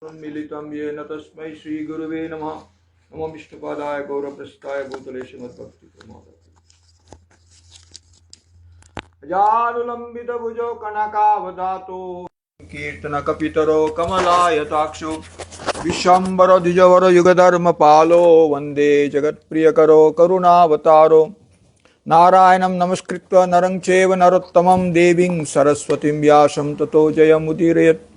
मिलितं येन तस्मै श्री गुरुवे नमः। नमो विष्णुपादाय गौरप्रस्थाय भूतले श्रीमद्भक्ति प्रमोदाय। अजानुलंबित भुजो कनकावदातो कीर्तन कपितरो कमलायताक्षो विश्वम्भरो द्विजवरो युगधर्मपालो वन्दे जगत्प्रियकरो करुणावतारो नारायणं नमस्कृत्य नरं चैव नरोत्तमं देवीं सरस्वतीं व्यासं ततो जयमुदीरयेत्।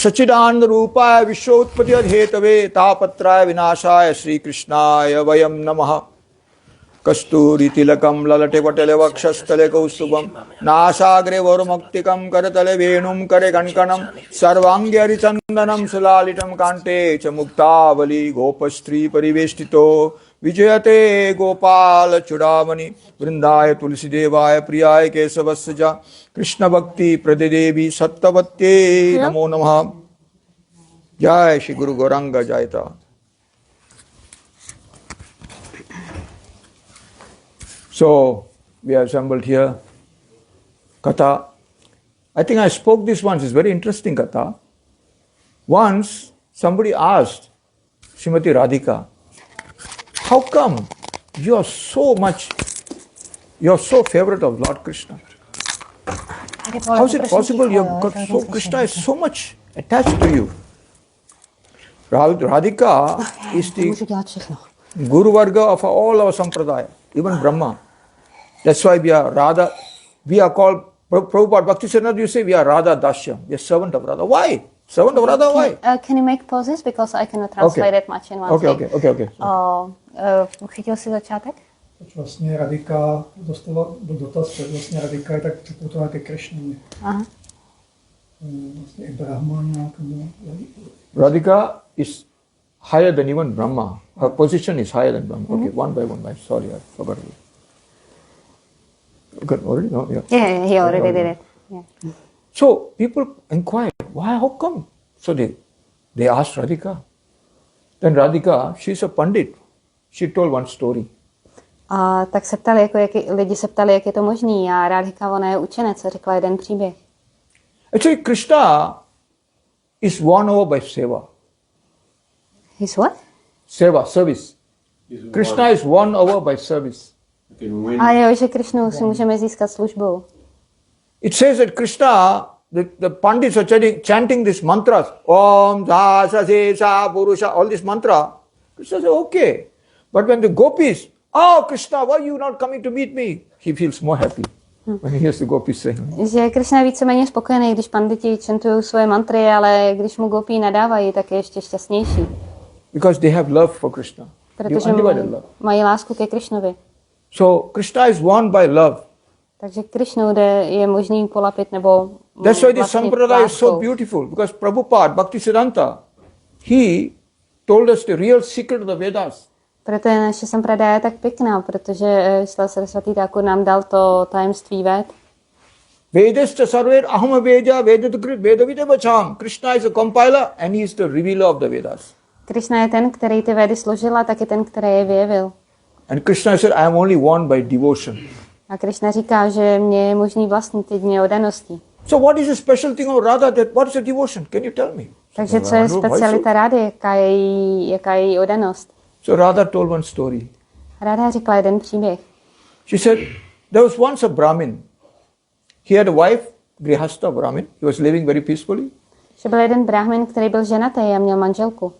सच्चिदानंद रूपाय विश्वोत्पत्ति हेतवे तापत्राय विनाशाय श्रीकृष्णाय वयं नमः। कस्तूरी तिलकं ललटे पटले वक्षस्थले कौस्तुभं नासाग्रे वरमुक्तिकं करतले वेणुं करे कङ्कणं सर्वाङ्गे हरिचन्दनं सुलालितं कान्ते च मुक्तावली गोपस्त्री परिवेष्टितो विजयते गोपाल चूड़ामणि वृंदाय तुलसीदेवाय प्रियाय केशवस्य च कृष्ण भक्ति प्रदेदेवी सत्यवत्ये नमो नमः। जय श्री गुरु Gaurang जयता। So we are assembled here. Katha. I think I spoke this once. It's very interesting katha. Once somebody asked Srimati Radhika, how come you are so favorite of Lord Krishna? How is it possible you have got so, Krishna is so much attached to you? Radhika is the Guru Varga of all our sampradaya, even Brahma. That's why we are Radha. We are called, Prabhupada Bhakti Siddhanta, you say we are Radha Dasya. We are servant of Radha. Why? Servant of Radha, why? Can you make pauses? Because I cannot translate it much in one take. Okay. Chytil si začátek? Vlastně Radhika dostala dotaz, vlastně Radhika je tak připoutová ke Krišnovi. Aha. Vlastně i Brahma nějak. Radhika is higher than even Brahma. Her position is higher than Brahma. Okay, one by one. Sorry, I forgot it. Okay, already? No, yeah. Yeah, he already did it. Yeah. So people inquired, why, how come? So they asked Radhika. Then Radhika, she's a pandit. She told one story. A tak se ptali, lidi se ptali, jak je to možný. A Radhika, ona je učenec, a řekla jeden příběh. Actually, Krishna is won over by seva. He's what? Seva, service. Krishna is won over by service. A jo, že Krishnu si můžeme získat službou. It says that Krishna, the pandits are chanting these mantras. Om, Sa, Sa, Se, Sa, Purusha, all this mantra. Krishna says, okay. But when the gopis, oh Krishna, why are you not coming to meet me? He feels more happy when he hears the gopis saying. Že Krishna je víceméně spokojený, když panditi chantují svoje mantry, ale když mu gopí nadávají, tak je ještě šťastnější. Because they have love for Krishna. Protože mají lásku ke Krishnovi. So Krishna is won by love. Takže Krishnu je možný polapit nebo that's why this sampradaya is so beautiful, because Prabhupada, Bhakti Siddhanta, he told us the real secret of the Vedas. Proto je naše sampradaya tak pěkná, protože Šla Sarasvatý Thakur nám dal to tajemství Véd. Vedascha sarver aham veda vedadukrit vedavide bacham. Krishna is a compiler and he is the revealer of the Vedas. Krishna je ten, který ty Védy složil, a taky ten, který je vyjevil. And Krishna said, I am only won by devotion. A Krishna říká, že mě je možný vlastnit jedině odaností. So what is the special thing of Radha? What is the devotion? Can you tell me? Takže co je specialita Rády? Jaká je její odanost? So Radha told one story. Radha řekla jeden příběh. She said, there was once a Brahmin. He had a wife, Grihastha Brahmin. He was living very peacefully. Že byl jeden Brahmin, který byl ženatý a měl manželku.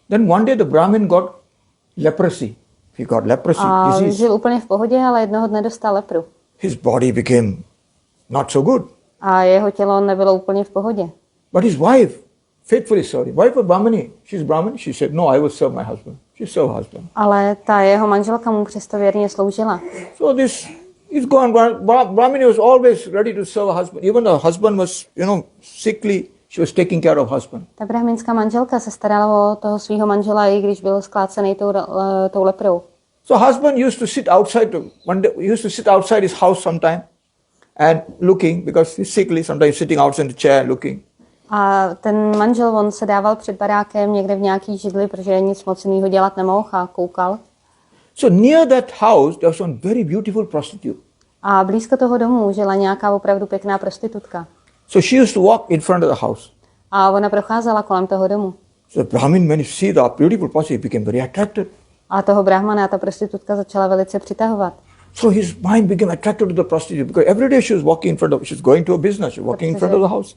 Then one day the Brahmin got leprosy. He got leprosy disease. Žil úplně v pohodě, ale jednoho dne dostal lepru. His body became not so good. A jeho tělo nebylo úplně v pohodě. But his wife faithfully served him. Wife of Brahmani. She's Brahmin. She said, no, I will serve my husband. She served her husband. Ale ta jeho manželka mu přesto věrně sloužila. So this is gone. Brahmani was always ready to serve her husband. Even the husband was, sickly. She was taking care of husband. Ta brahminská manželka se starala o toho svého manžela, i když byl sklácený tou leprou. So husband used to sit outside his house sometime and looking, because he's sickly, sometimes sitting outside in the chair looking. A ten manžel, on se dával před barákem někde v nějaký židli, protože nic moc jinýho dělat nemohl, a koukal. So near that house there was one very beautiful prostitute. A blízko toho domu žila nějaká opravdu pěkná prostitutka. So she used to walk in front of the house. A ona procházela kolem toho domu. So the Brahmin, when he see the beautiful prostitute, he became very attracted. A toho brahmana ta prostitutka začala velice přitahovat. So his mind became attracted to the prostitute because every day she was walking in front of, she was going to a business, she was walking in front of the house.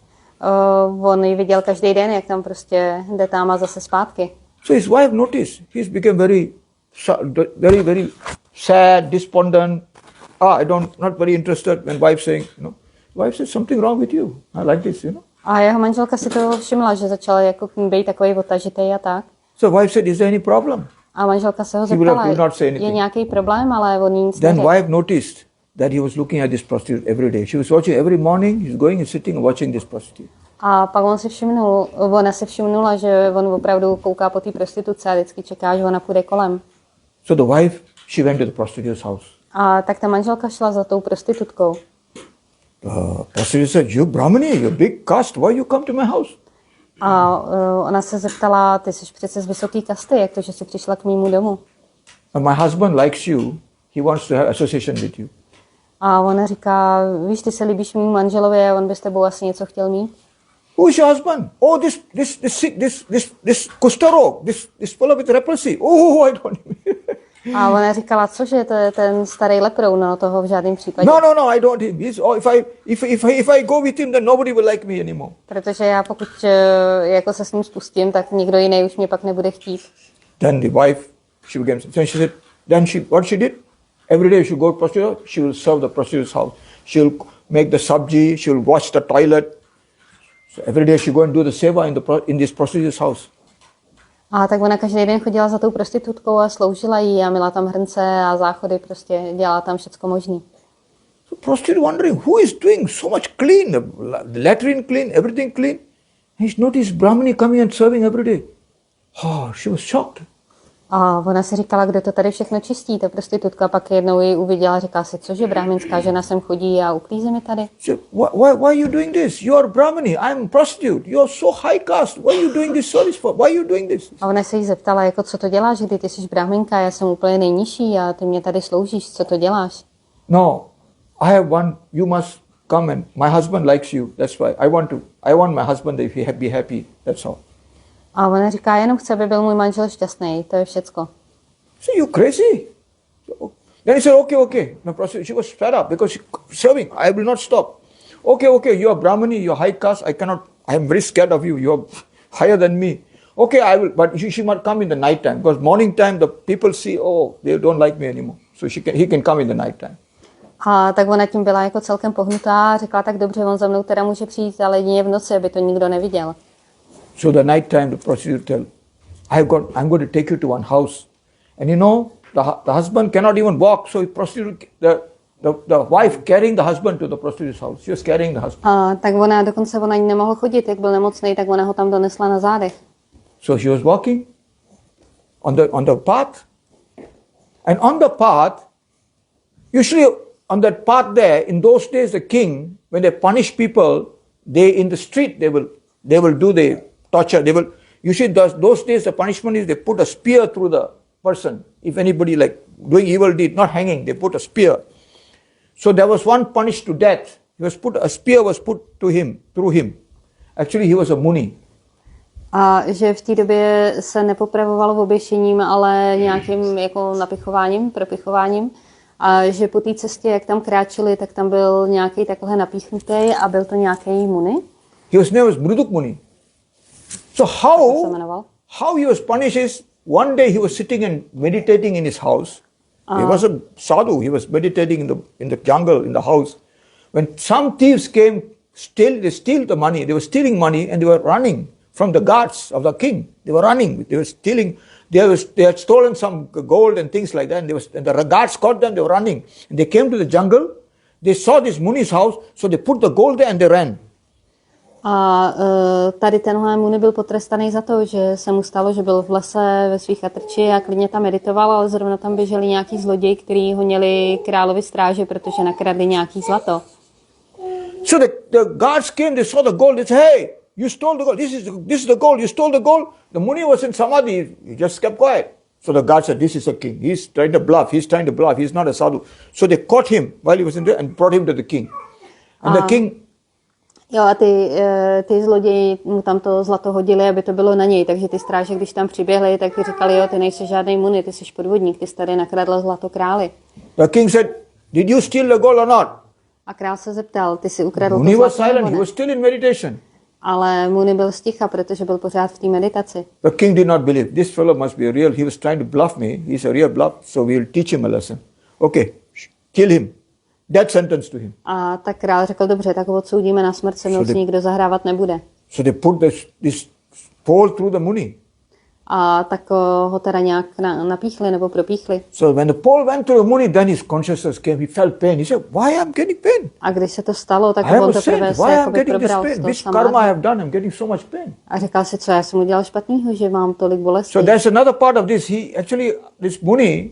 On ji viděl každý den, jak tam prostě jde tam a zase zpátky. So his wife noticed. He became very sad, despondent. Not very interested. When wife saying, wife said something wrong with you. I like this, A jeho manželka si to všimla, že začal jako být takový otažitý a tak. So wife said, is there any problem? A manželka se ho zeptala, je nějaký problém, ale on nic Then neřekl. wife noticed that he was looking at this prostitute every day. She was watching every morning. He's going and sitting and watching this prostitute. A pak ona si všimnula, že on opravdu kouká po té prostituce a vždycky čeká, že ona půjde kolem. So the wife, she went to the prostitute's house. A tak ta manželka šla za tou prostitutkou. The prostitute said, you Brahmani, you're big caste, why you come to my house? A ona se zeptala, ty jsi přece z vysoké kasty, jak to, že jsi přišla k mému domu? And my husband likes you, he wants to have association with you. A ona říká, víš, ty se líbíš mému manželovi a on by s tebou asi něco chtěl mít. Who is your husband? Oh, this Kustaro, this fellow with leprosy. Oh, I don't. A ona říkala, cože, to je ten starý leproun, no toho v žádném případě. No, I don't him. If I go with him, then nobody will like me anymore. Protože já pokud jako se s ním spustím, tak nikdo jiný už mě pak nebude chtít. Then the wife, she said, what she did? Every day she will go to prostitute, she will serve the prostitute's house. She'll make the sabji, she'll wash the toilet. So every day she go and do the seva in this prostitute's house. A tak ona každý den chodila za tou prostitutkou a sloužila jí a myla tam hrnce a záchody, prostě dělala tam všecko možný. So prostitute wondering, who is doing so much clean, the latrine clean, everything clean. And she noticed Brahmani coming and serving every day. Oh, she was shocked. A ona si říkala, kdo to tady všechno čistí, ta prostitutka, pak jednou ji uviděla a říká si, cože brahminská žena sem chodí a uklízí mi tady. Why are you doing this? You are Brahmani, I am prostitute. You are so high caste. Why are you doing this service for? Why are you doing this? A ona se jí zeptala, jako co to děláš, kdy ty jsi brahminka, já jsem úplně nejnižší a ty mě tady sloužíš, co to děláš? No, I have one, you must come and my husband likes you. That's why I want my husband if he be happy. That's all. A ona říká, jenom chce, aby byl můj manžel šťastný, to je všecko. So you crazy? Then he said, okay. No, she was fed up because she serving. I will not stop. Okay, you are Brahmani, you are high caste. I am very scared of you. You are higher than me. Okay, I will, but she must come in the night time because morning time the people see, oh, they don't like me anymore. So he can come in the night time. A tak ona tím byla jako celkem pohnutá a řekla, tak dobře, on za mnou teda může přijít, ale jedině v noci, aby to nikdo neviděl. So the night time the prostitute tell, I'm going to take you to one house. And the husband cannot even walk, so the wife carrying the husband to the prostitute's house. She was carrying the husband. A tak ona ani nemohl chodit, jak byl nemocný, tak ona ho tam donesla na zádech. So she was walking on the path. And on the path, usually on that path there, in those days the king, when they punish people, in the street they will do the torture. Usually those days the punishment is they put a spear through the person. If anybody like doing evil deed, not hanging, they put a spear. So there was one punished to death. A spear was put through him. Actually he was a muni. A že v té době se nepopravovalo oběšením, ale nějakým jako napichováním, propichováním. A že po té cestě, jak tam kráčeli, tak tam byl nějaký takhle napíchnutý a byl to nějaký muni. His name was Mriduk Muni. So how he was punished is, one day he was sitting and meditating in his house. He was a sadhu. He was meditating in the jungle, in the house. When some thieves came, they steal the money. They were stealing money and they were running from the guards of the king. They were running. They were stealing. They had stolen some gold and things like that. And the guards caught them. They were running. And they came to the jungle. They saw this Muni's house. So they put the gold there and they ran. A tady tenhle muni byl potrestaný za to, že se mu stalo, že byl v lese ve svých chatrči a klidně tam meditoval, ale zrovna tam běželi nějaký zloději, kteří honili královi stráže, protože nakradli nějaký zlato. So the guards came, they saw the gold, they said, hey, you stole the gold, this is the gold, you stole the gold. The Muni was in Samadhi, he just kept quiet. So the guard said, this is a king, he's trying to bluff, he's not a sadhu. So they caught him while he was in there and brought him to the king. And the king... Jo, a ty zloději mu tam to zlato hodili, aby to bylo na něj, takže ty stráže, když tam přiběhli, tak říkali, jo, ty nejsi žádný Muni, ty jsi podvodník, ty jsi tady nakradl zlato králi. The king said, did you steal the gold or not? A král se zeptal, ty jsi ukradl Muni to was zlato, silent, nebo he ne? was still in meditation. Ale Muni byl sticha, protože byl pořád v té meditaci. The king did not believe. This fellow must be real. He was trying to bluff me. He's a real bluff, so we will teach him a lesson. Okay, kill him. Death sentence to him. A tak král řekl, dobře, tak ho odsoudíme na smrt, se mnou si nikdo zahrávat nebude. So they put this pole through the Muni. A tak ho teda nějak napíchli nebo propíchli. So when the pole went to the Muni, then his consciousness came. He felt pain. He said, why I'm getting pain? A když se to stalo, tak I am on a to prvé saint. se Why I'm jakoby getting this probral z pain? toho Which karma I samády. have done? I'm getting so much pain. A říkal si, co já jsem udělal špatného, že mám tolik bolesti. So there's another part of this. This Muni,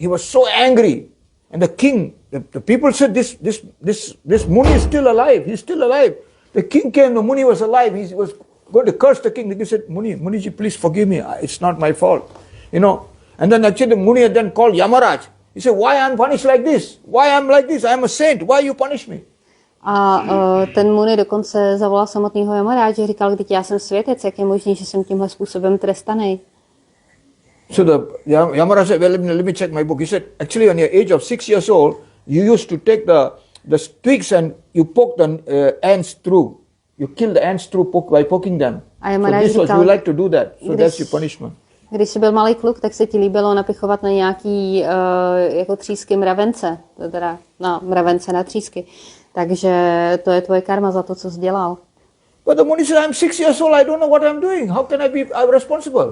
he was so angry. And the king, the people said, this Muni is still alive. He's still alive. The king came, the Muni was alive. He was going to curse the king. The king said, Muniji, please forgive me. It's not my fault. You know. And then actually the Muni had then called Yamaraj. He said, why I'm punished like this? Why I'm like this? I'm a saint. Why you punish me? A ten Muni dokonce zavolal samotného Maharádže, říkal, když já jsem světec, jak je možné, že jsem tímhle způsobem trestaný. So the Yamaraj said, well, let me check my book. He said, actually, when you're age of 6 years old, you used to take the twigs and you poke the ants through. You kill the ants through by poking them. A So Maharádž this was, říkal, you like to do that. So that's your punishment. Když jsi byl malý kluk, tak se ti líbilo napichovat na nějaký jako třísky mravence, teda na mravence na třísky. Takže to je tvoje karma za to, co jsi dělal. But the Muni said, I'm 6 years old, I don't know what I'm doing. How can I be responsible?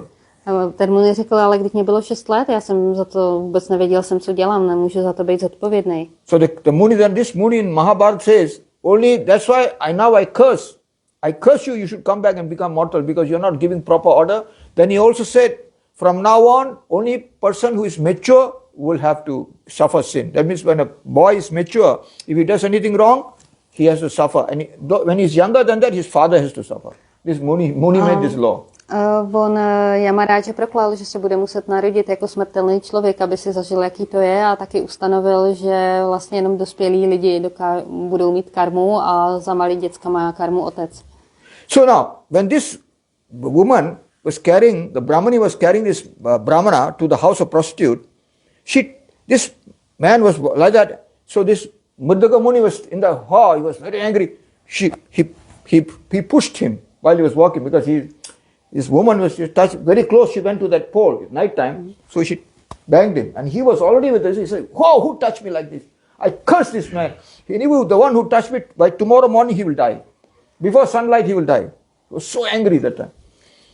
A ten Muni řekl, ale když mě bylo 6 let, já jsem za to vůbec nevěděl, co dělám, nemůžu za to být zodpovědný. So the Muni, then this Muni in Mahabharata says, only that's why I curse. I curse you, you should come back and become mortal because you're not giving proper order. Then he also said, from now on, only person who is mature will have to suffer sin. That means when a boy is mature, if he does anything wrong, he has to suffer. And when he's younger than that, his father has to suffer. This Muni made this law. On Yamarádže proklal, že se bude muset narodit jako smrtelný člověk, aby si zažil, jaký to je, a taky ustanovil, že vlastně jenom dospělí lidi budou mít karmu a za malý děcka má karmu otec. So now, when this woman was carrying, the Brahmani was carrying this Brahmana to the house of prostitute, this man was like that. So this Murdaka Muni was in the hall, he was very angry. He pushed him while he was walking because this woman was touched very close. She went to that pole at night time, so she banged him. And he was already with us. He said, "Whoa, who touched me like this? I cursed this man. He knew the one who touched me, by tomorrow morning he will die. Before sunlight he will die." He was so angry that time.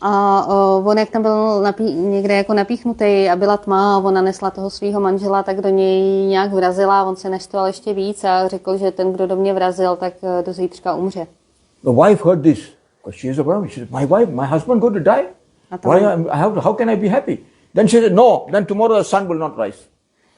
A on, jak tam byl někde jako napíchnutý a byla tma a ona nesla toho svého manžela, tak do něj nějak vrazila, on se naštval ještě víc a řekl, že ten, kdo do mě vrazil, tak do zítřka umře. The wife heard this. She is a Brahmin. She said, my husband going to die? How can I be happy? Then she said, no, then tomorrow the sun will not rise.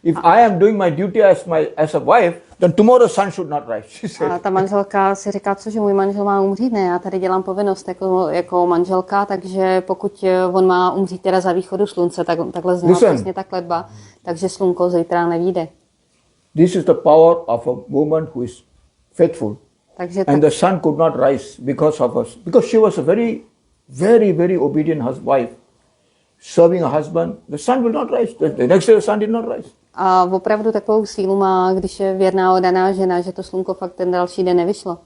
If I am doing my duty as a wife, then tomorrow the sun should not rise. She said. A ta manželka si říká, že můj manžel má umřít, ne, já tady dělám povinnost jako manželka, takže pokud on má umřít teda za východu slunce, takhle zněla přesně ta kletba, takže slunko zítra nevyjde. This is the power of a woman who is faithful. Takže and the sun could not rise because of us. Because she was a very, very, very obedient wife. Serving a husband, the sun will not rise. The next day the sun did not rise. A opravdu takovou sílu má, když je věrná oddaná žena, že to slunko fakt ten další den nevyšlo.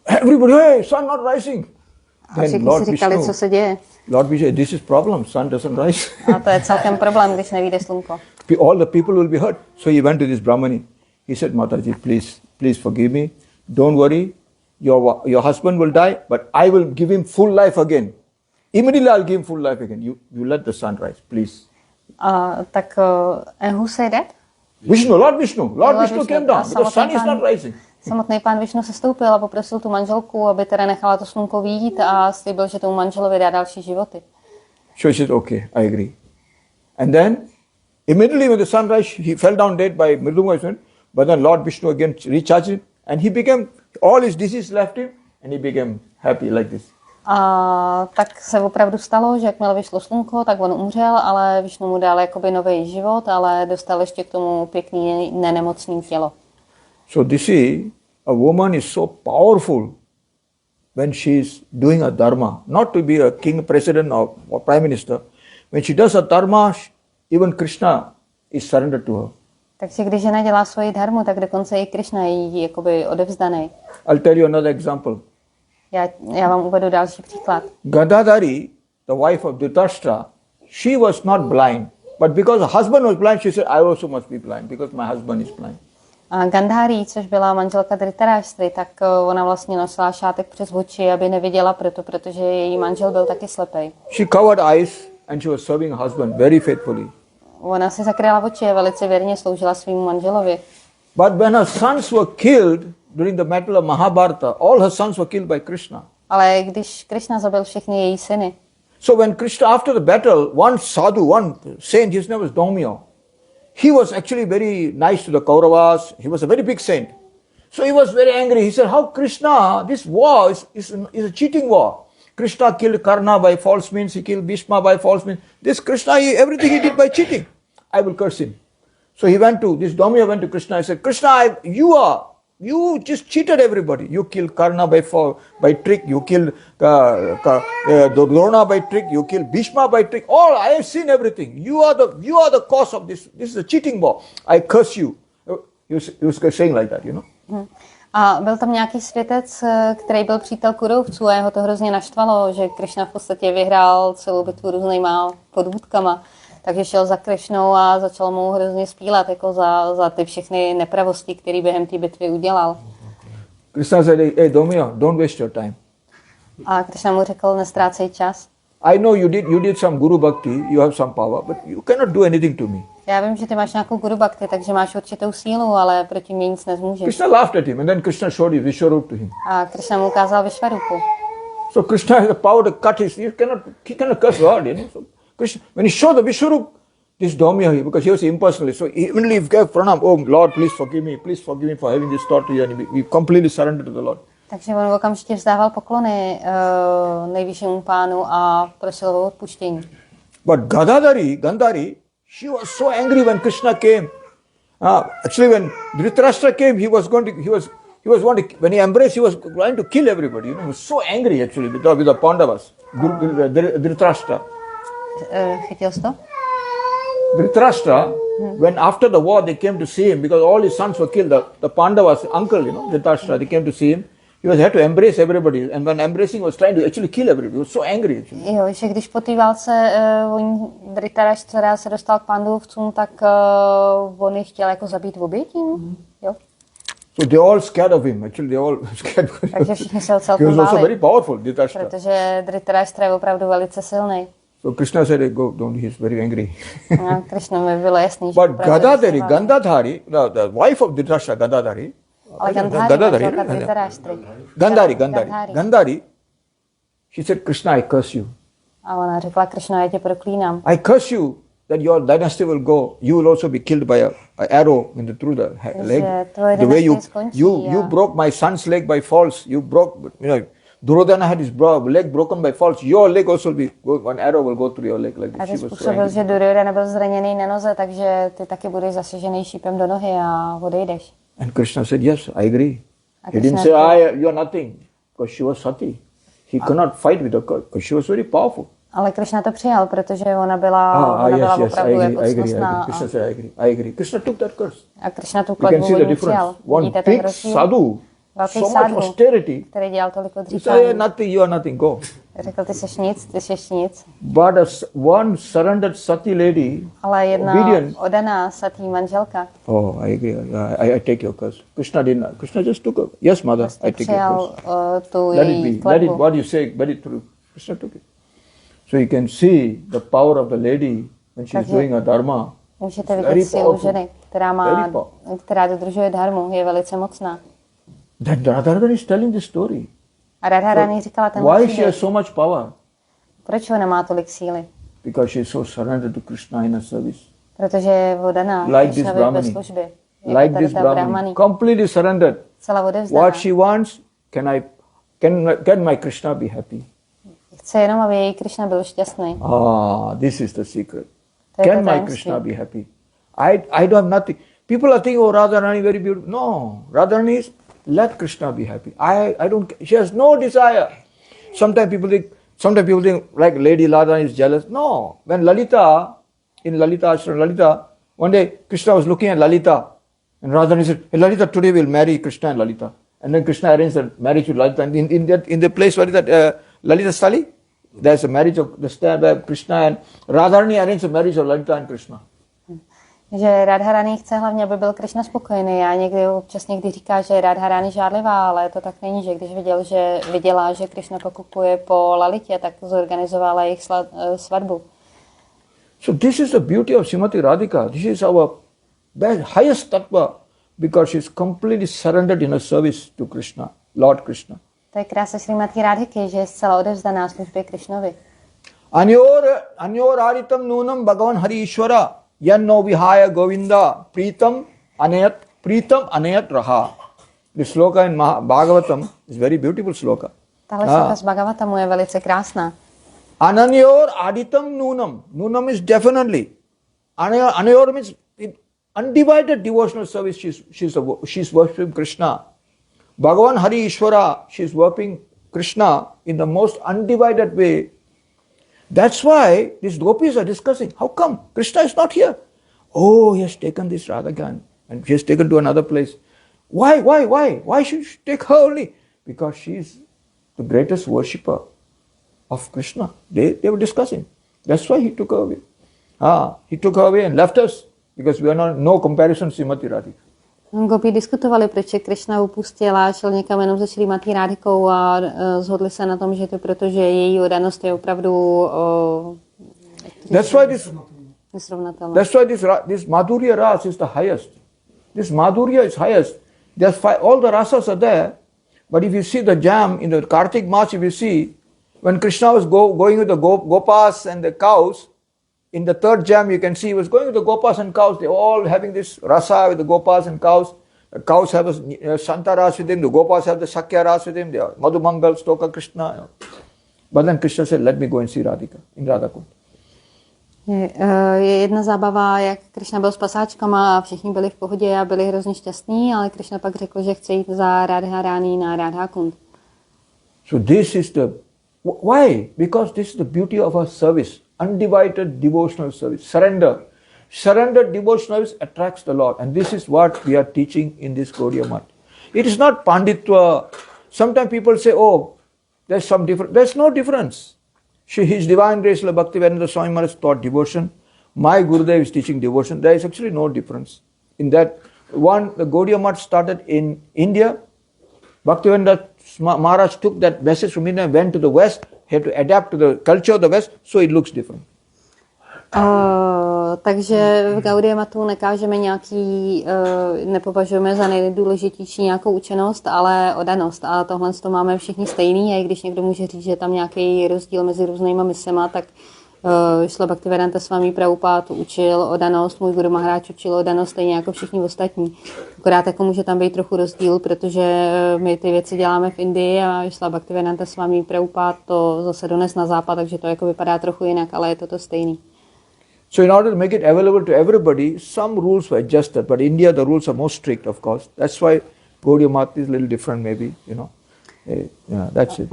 Everybody, hey, sun not rising. A všichni si říkali, co se děje. Lord Vishnu, this is problem, sun doesn't rise. A to je celkem problém, když nevyjde slunko. All the people will be hurt. So he went to this Brahmani. He said, Mataji, please forgive me. Don't worry. Your husband will die, but I will give him full life again. Immediately I'll give him full life again. You let the sun rise, please. And who said that? Vishnu, Lord Vishnu came down because sun is not rising. Samotný pán Višnu se stoupil a poprosil tu manželku, aby teda nechala to slunko vyjít a slíbil, že tomu manželovi dá další životy. So she said, okay, I agree. And then, immediately when the sun rose, he fell down dead by Mridunga, but then Lord Vishnu again recharged him, and he became, all his disease left him, and he became happy like this. A tak se opravdu stalo, že jakmile vyšlo slunko, tak on umřel, ale Višnu mu dal jakoby nový život, ale dostal ještě k tomu pěkný nenemocný tělo. So this is, a woman is so powerful when she is doing a dharma, not to be a king, president or prime minister, when she does a dharma, even Krishna is surrendered to her. Takže když žena dělá svoji dharmu, tak dokonce i Krishna je jí jakoby odevzdaný. I'll tell you another example. Já vám uvedu další příklad. Gadadhari, the wife of Dhritarashtra, she was not blind, but because her husband was blind, she said, I also must be blind because my husband is blind. A Gandhari, což byla manželka Dhritarashtra, tak ona vlastně nosila šátek přes oči, aby neviděla, protože její manžel byl taky slepý. She covered eyes and she was serving her husband very faithfully. Ona si zakryla oči a velice věrně sloužila svým manželovi. But when her sons were killed during the battle of Mahabharata, all her sons were killed by Krishna. Ale když Krishna zabil všechny její syny, So when Krishna, after the battle, one sadhu, one saint, his name was Daumya, he was actually very nice to the Kauravas. He was a very big saint. So he was very angry. He said, how Krishna, this war is a cheating war. Krishna killed Karna by false means. He killed Bhishma by false means. This Krishna, everything he did by cheating. I will curse him. So this Daumya went to Krishna and said, Krishna, you just cheated everybody. You killed Karna by trick. You killed Drona by trick. You killed Bhishma by trick. All, I have seen everything. You are the cause of this. This is a cheating war. I curse you. He was saying like that, you know. A byl tam nějaký světec, který byl přítel kurovců a jeho to hrozně naštvalo, že Krishna v podstatě vyhrál celou bitvu různýma podvůdkama. Takže šel za Krishnou a začal mu hrozně spílat jako za ty všechny nepravosti, které během té bitvy udělal. Krishna said, hey Daumya, don't waste your time. A Krishna mu řekl, nestrácej čas. I know you did some Guru Bhakti, you have some power, but you cannot do anything to me. Já vím, že ty máš nějakou Guru Bhakti, takže máš určitou sílu, ale proti mě nic nezmůžeš. Krishna laughed at him and then Krishna showed his Vishwarup to him. A Krishna mu ukázal Vishwarupu. So Krishna has the power to cut he cannot curse God, you know. So Krishna, when he showed the Vishwarup, this Daumya, because he was impersonally, so he immediately gave pranam, oh Lord, please forgive me for having this thought to you, and we completely surrendered to the Lord. Takže on okamžitě vzdával poklony nejvyššímu pánu a prosil o odpuštění. But Gandhari, she was so angry when Krishna came. Actually, when Dhritarashtra came, when he embraced, he was going to kill everybody. You know, he was so angry actually with the Pandavas. Dhritarashtra. Chytil jsi to? Dhritarashtra, when after the war they came to see him, because all his sons were killed, the Pandavas, uncle, you know, Dhritarashtra, they came to see him. He had to embrace everybody, and when embracing, was trying to actually kill everybody. He was so angry. Actually. Jo, že když po té válce Dhritarashtra se dostal k Pandavcům, tak on je chtěl jako zabít v obětí. Jo. So they all scared of him. Actually, they all scared. Takže všichni se ho He celkem was also báli, very powerful, Dhritarashtra. protože Dhritarashtra je opravdu velice silný. So Krishna said, hey, go, don't, he's very angry. A Krishna mi bylo jasný, že But Gandhari, the wife of Dhritarashtra, Gandhari, Gandhari, she said, Krishna, I curse you. A ona řekla, Krishna, já tě proklínám. I curse you that your dynasty will go, you will also be killed by an arrow through the leg. The way you broke my son's leg by false, you broke, you know, Duryodhana had his leg broken by false. Your leg also will one arrow will go through your leg like this. A to způsobil, že Duryodhana byl zraněný na noze, takže ty taky budeš zasažený šípem do nohy a odejdeš. And Krishna said, yes, I agree. He didn't say, you're nothing, because she was sati. He could not fight with her, because she was very powerful. Ale Krishna to přijal, protože ona byla opravdu jako cnostná. Krishna said, I agree. Krishna took that curse. A Krishna tu kladbu voní přijal. One big sadhu, so much austerity. Který dělal toliko He dřípání. said, nothing, you are nothing, go. Řekl, ty seš nic. But one surrendered sati lady, ale jedna odaná satí manželka. Oh, I agree. I take your curse. Krishna didn't. Krishna just took it. Yes, mother, I take your curse. Let it be. Let it. What you say, let it through. Krishna took it. So you can see the power of the lady when she is doing a dharma. Můžete vidět sílu ženy, která dodržuje dharmu, je velice mocná. That Radharani is telling this story. A Radharani říkala ten příběh. Why she has so much power? Proč ona má tolik síly? Because she is so surrendered to Krishna in her service. Protože je oddaná Krishnovi ve službě. Like this Brahmani, completely surrendered. Celá odevzdaná. What she wants, can my Krishna be happy? Chce jenom, aby její Krishna byl šťastný. This is the secret. Can my Krishna be happy? I don't have nothing. People are thinking, oh, Radharani very beautiful. No, Radharani is let Krishna be happy. I don't. She has no desire. Sometimes people think like Lady Radha is jealous. No. When Lalita, in Lalita Ashram, Lalita, one day Krishna was looking at Lalita, and Radharani said, "Hey, Lalita, today we'll marry Krishna and Lalita." And then Krishna arranged the marriage with Lalita. And in the place where is that Lalita Stali, there's a marriage of the stand where Krishna and Radharani arranged the marriage of Lalita and Krishna. Že Radharani chce hlavně, aby byl Krishna spokojený. Já občas někdy říká, že Radharani žádlivá, ale to tak není, že když viděla, že Krishna pokupuje po Lalitě, tak zorganizovala jejich svatbu. So this is the beauty of Srimati Radhika. This is our highest tattva, because she is completely surrendered in her service to Krishna, Lord Krishna. To je krása Srimati Radhiky, že je zcela odevzdaná službě Krishnovi. Anyor aritam nunam bhagavan hari ishvara yanno vihaya govinda pritam anayat raha. This sloka in Bhagavatam is very beautiful sloka. Tahle sloka z Bhagavatamu je velice krásná. Ananyor aditam nunam. Nunam is definitely. Anyor means undivided devotional service. She's worshipping Krishna. Bhagavan Hari Ishvara, she's worshipping Krishna in the most undivided way. That's why these gopis are discussing, how come Krishna is not here? Oh, he has taken this Radhagan and he has taken to another place. Why? Why should she take her only? Because she is the greatest worshipper of Krishna. They were discussing. That's why he took her away. He took her away and left us, because we are no comparison to Srimati Radhika. Gopi diskutovali, proč je Krishna upustil a šel někam jenom se Šrímati Radhikou a shodli se na tom, že to protože její oddanost je opravdu nesrovnatelná. That's why this Madhurya Ras is the highest. This Madhurya is highest. All the rasas are there, but if you see the jam in the Kartik Mass, if you see, when Krishna was going with the Gopas and the cows, in the third jam you can see he was going with the Gopas and cows. They were all having this rasa with the Gopas and cows. The cows have a Santa Ras with him, the Gopas have the Sakya Ras with him, they are Madhumangal, Stoka Krishna. But then Krishna said, let me go and see Radhika in Radhakund. Je jedna zábava, jak Krishna byl s pasáčkama a všichni byli v pohodě a byli hrozně šťastní, ale Krishna pak řekl, že chce jít za Radharani na Radhakund. So this is the... Why? Because this is the beauty of our service. Undivided devotional service. Surrender. Surrendered devotional service attracts the Lord. And this is what we are teaching in this Gaudiya Math. It is not Panditva. Sometimes people say, oh, there's some difference. There's no difference. His Divine Grace Bhaktivedanta Swami Maharaj taught devotion. My Gurudev is teaching devotion. There is actually no difference. In that one, the Gaudiya Math started in India. Bhaktivedanta Maharaj took that message from India and went to the West. He had to adapt to the culture of the West, so it looks different. Takže v Gaudiya Mathu nekážeme nepovažujeme za nejdůležitější nějakou učenost, ale oddanost. A tohle to máme všichni stejný. A i když někdo může říct, že je tam nějaký rozdíl mezi různýma misema, tak Šla Bhaktivedanta Swami Prabhupád učil oddanost, můj Guru Maharádž učil oddanost stejně jako všichni ostatní. Akorát jako může tam být trochu rozdíl, protože my ty věci děláme v Indii a Šla Bhaktivedanta Swami Prabhupád to zase dones na západ, takže to jako vypadá trochu jinak, ale je to stejný. So in order to make it available to everybody, some rules were adjusted, but in India the rules are more strict, of course. That's why Gaudiya Math is a little different, maybe, you know. Yeah, that's it.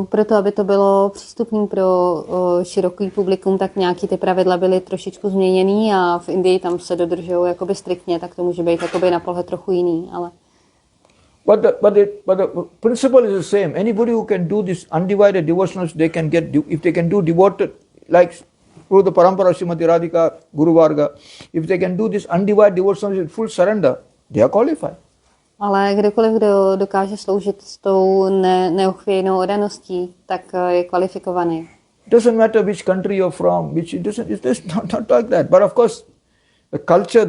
Proto, aby to bylo přístupné pro široký publikum, tak nějaký ty pravidla byly trošičku změněný a v Indii tam se dodržují jakoby striktně, tak to může být jakoby na pohled trochu jiný, ale... But the principle is the same. Anybody who can do this undivided devotionals, they can get, if they can do devoted, like through the parampara of Srimati Radhika, Guru Varga, if they can do this undivided devotionals with full surrender, they are qualified. Ale kdokoliv, kdo dokáže sloužit s tou neochvějnou oddaností, tak je kvalifikovaný. It doesn't matter which country you're from, it's not like that. But of course, the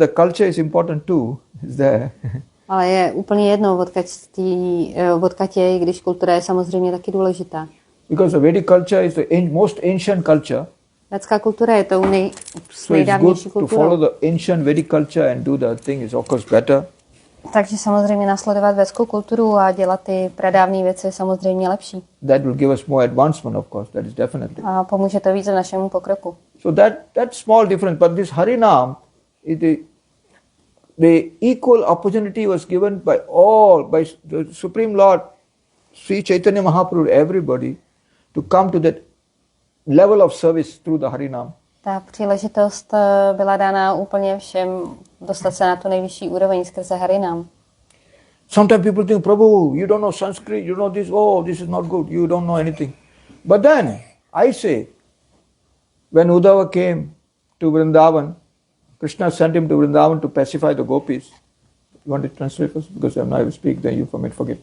culture is important too. Is there? Ale je úplně jedno, odkud je, když kultura je samozřejmě taky důležitá. Because the Vedic culture is the most ancient culture. Védská kultura je tou so it's good to follow the ancient Vedic culture and do the thing is of course better. Takže samozřejmě následovat védskou kulturu a dělat ty pradávné věci je samozřejmě lepší. That will give us more advancement, of course. That is definitely. A pomůže to víc našemu pokroku. So that small difference, but this Harinam, the equal opportunity was given by all, by the Supreme Lord, Sri Chaitanya Mahaprabhu, everybody, to come to that level of service through the Harinam. Ta příležitost byla dána úplně všem dostat se na tu nejvyšší úroveň skrze Harinam. Sometimes people think, Prabhu, you don't know Sanskrit, you know this, oh, this is not good, you don't know anything. But then, I say, when Uddhava came to Vrindavan, Krishna sent him to Vrindavan to pacify the gopis. You want to translate first? Because I will speak, then you forget.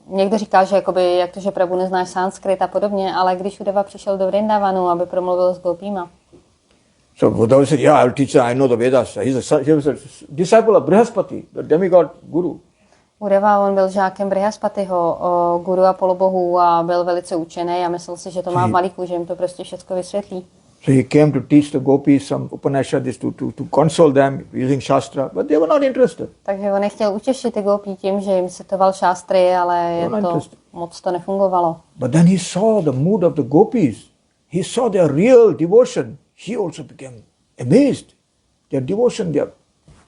Někdo říká, že jakoby, jak to, že Prabhu neznáš sanskrit a podobně, ale když Uddhava přišel do Vrindavanu, aby promluvil s gopíma. So Uddhava said, yeah, I'll teach you, I know the Vedas. He was a disciple of Brihaspati, the demigod guru. Uddhava, on byl žákem Brihaspatiho, guru a polobohů a byl velice učený a myslel si, že to má v malíku, že jim to prostě všechno vysvětlí. So he came to teach the gopis some Upanishads to console them using Shastra, but they were not interested. Takže on chtěl utěšit ty gopí tím, že jim citoval šástry, ale moc to nefungovalo. But then he saw the mood of the gopis. He saw their real devotion. He also became amazed. Their devotion, their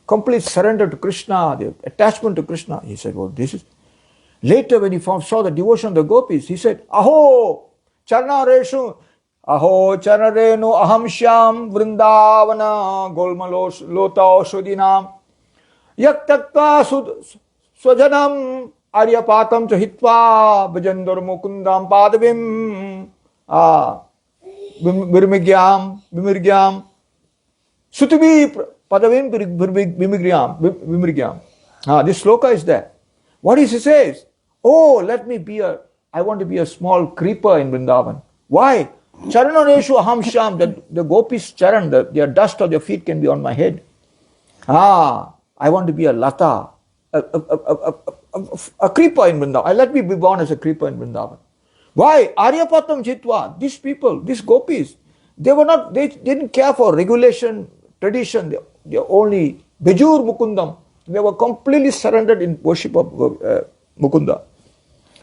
complete surrender to Krishna, their attachment to Krishna. He said, well, this is... Later when he saw the devotion of the gopis, he said, Aho, Charnareshu, Aho Charnarenu Aham Shyam Vrindavana Golmalos Lota Sudinam Yak Takta Swajanam Aryapatam Chahitva Bhajandur Mukundam Padavim Vimirgyam Sutibi Padavim Vimirgyam. This sloka is there. What is he says? Oh, I want to be a small creeper in Vrindavan. Why? Charananeshu aham sham, the gopis charan, their dust of their feet can be on my head. I want to be a lata, a creeper in Vrindavan. Let me be born as a creeper in Vrindavan. Why? Aryapatam Jitva, these people, these gopis, they didn't care for regulation, tradition, they only Bejur Mukundam. They were completely surrendered in worship of Mukunda.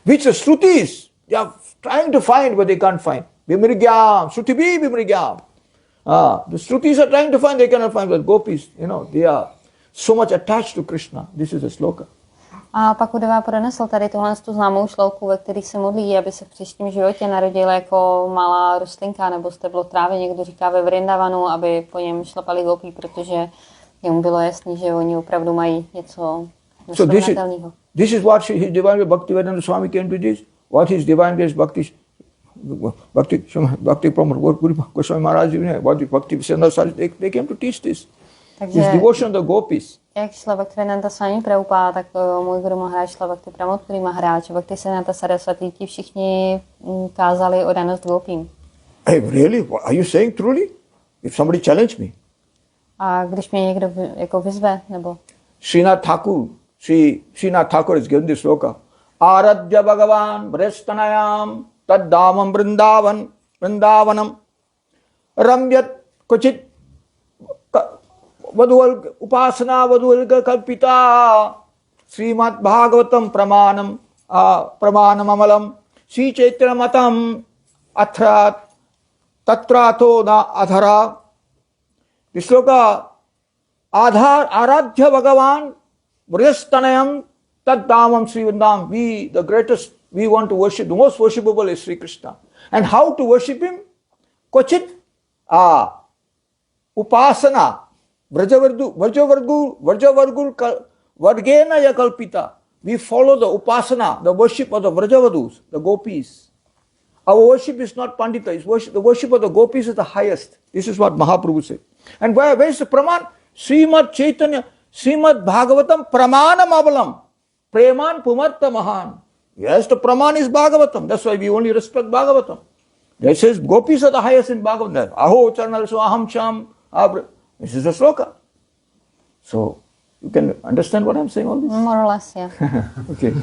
Which the Shrutis, they are trying to find but they can't find. Vimirgyam, Shrutibi Vimirgyam. The Shrutis are trying to find, they cannot find, but gopis, they are so much attached to Krishna. This is a sloka. A pak Uddhava pronesl tady tuhle tu známou šlouku, ve který se modlí, aby se v příštím životě narodil jako malá rostlinka nebo steblo trávy, někdo říká ve Vrindavanu, aby po něm šlapali gopí, protože jemu bylo jasný, že oni opravdu mají něco nesrovnatelného. This is what his divine Bhaktivedanta Swami came to this. What his divine grace Bhakti Pramod, Guru Goswami Maharaj, what Bhakti Vishnasari, they came to teach this. Takže, this devotion of the gopis. Jak šla Bhaktivedanta Swami Prabhupada, tak můj Guru Maharaj šla Bhakti Pramod, Guru Maharaj, Bhakti Siddhanta Saraswati, ti všichni kázali o danost gopím. Hey, really? Are you saying truly? If somebody challenge me. A když mě někdo jako vyzve, nebo... Srinath Thakur has given this sloka. Aradhya Bhagavan Vrestanayam Taddamam Vrindavanam Ramyat Kochit Upasana Vadhuvalga Kalpita Srimad Bhagavatam Pramanam Amalam Sri Chaitanya Matam Atrat Tatrato Na Adhara. This sloka Aradhya Bhagavan Vryastanayam Taddamam Sri Vrindam. We, the greatest, we want to worship, the most worshipable is Sri Krishna. And how to worship him? Kochit Upasana Varjavargul Vargena Yakalpita. We follow the Upasana, the worship of the Vrajavadus, the gopis. Our worship is not Pandita, the worship of the gopis is the highest. This is what Mahaprabhu said. And where is the Praman? Srimad Chaitanya, Srimad Bhagavatam Pramanam Avalam. Preman Pumarta Mahan. Yes, the Praman is Bhagavatam. That's why we only respect Bhagavatam. It says gopis are the highest in Bhagavatam. Aho Charnalsu Aham Sham. This is a sloka. So, you can understand what I'm saying all this? More or less, yeah. Okay.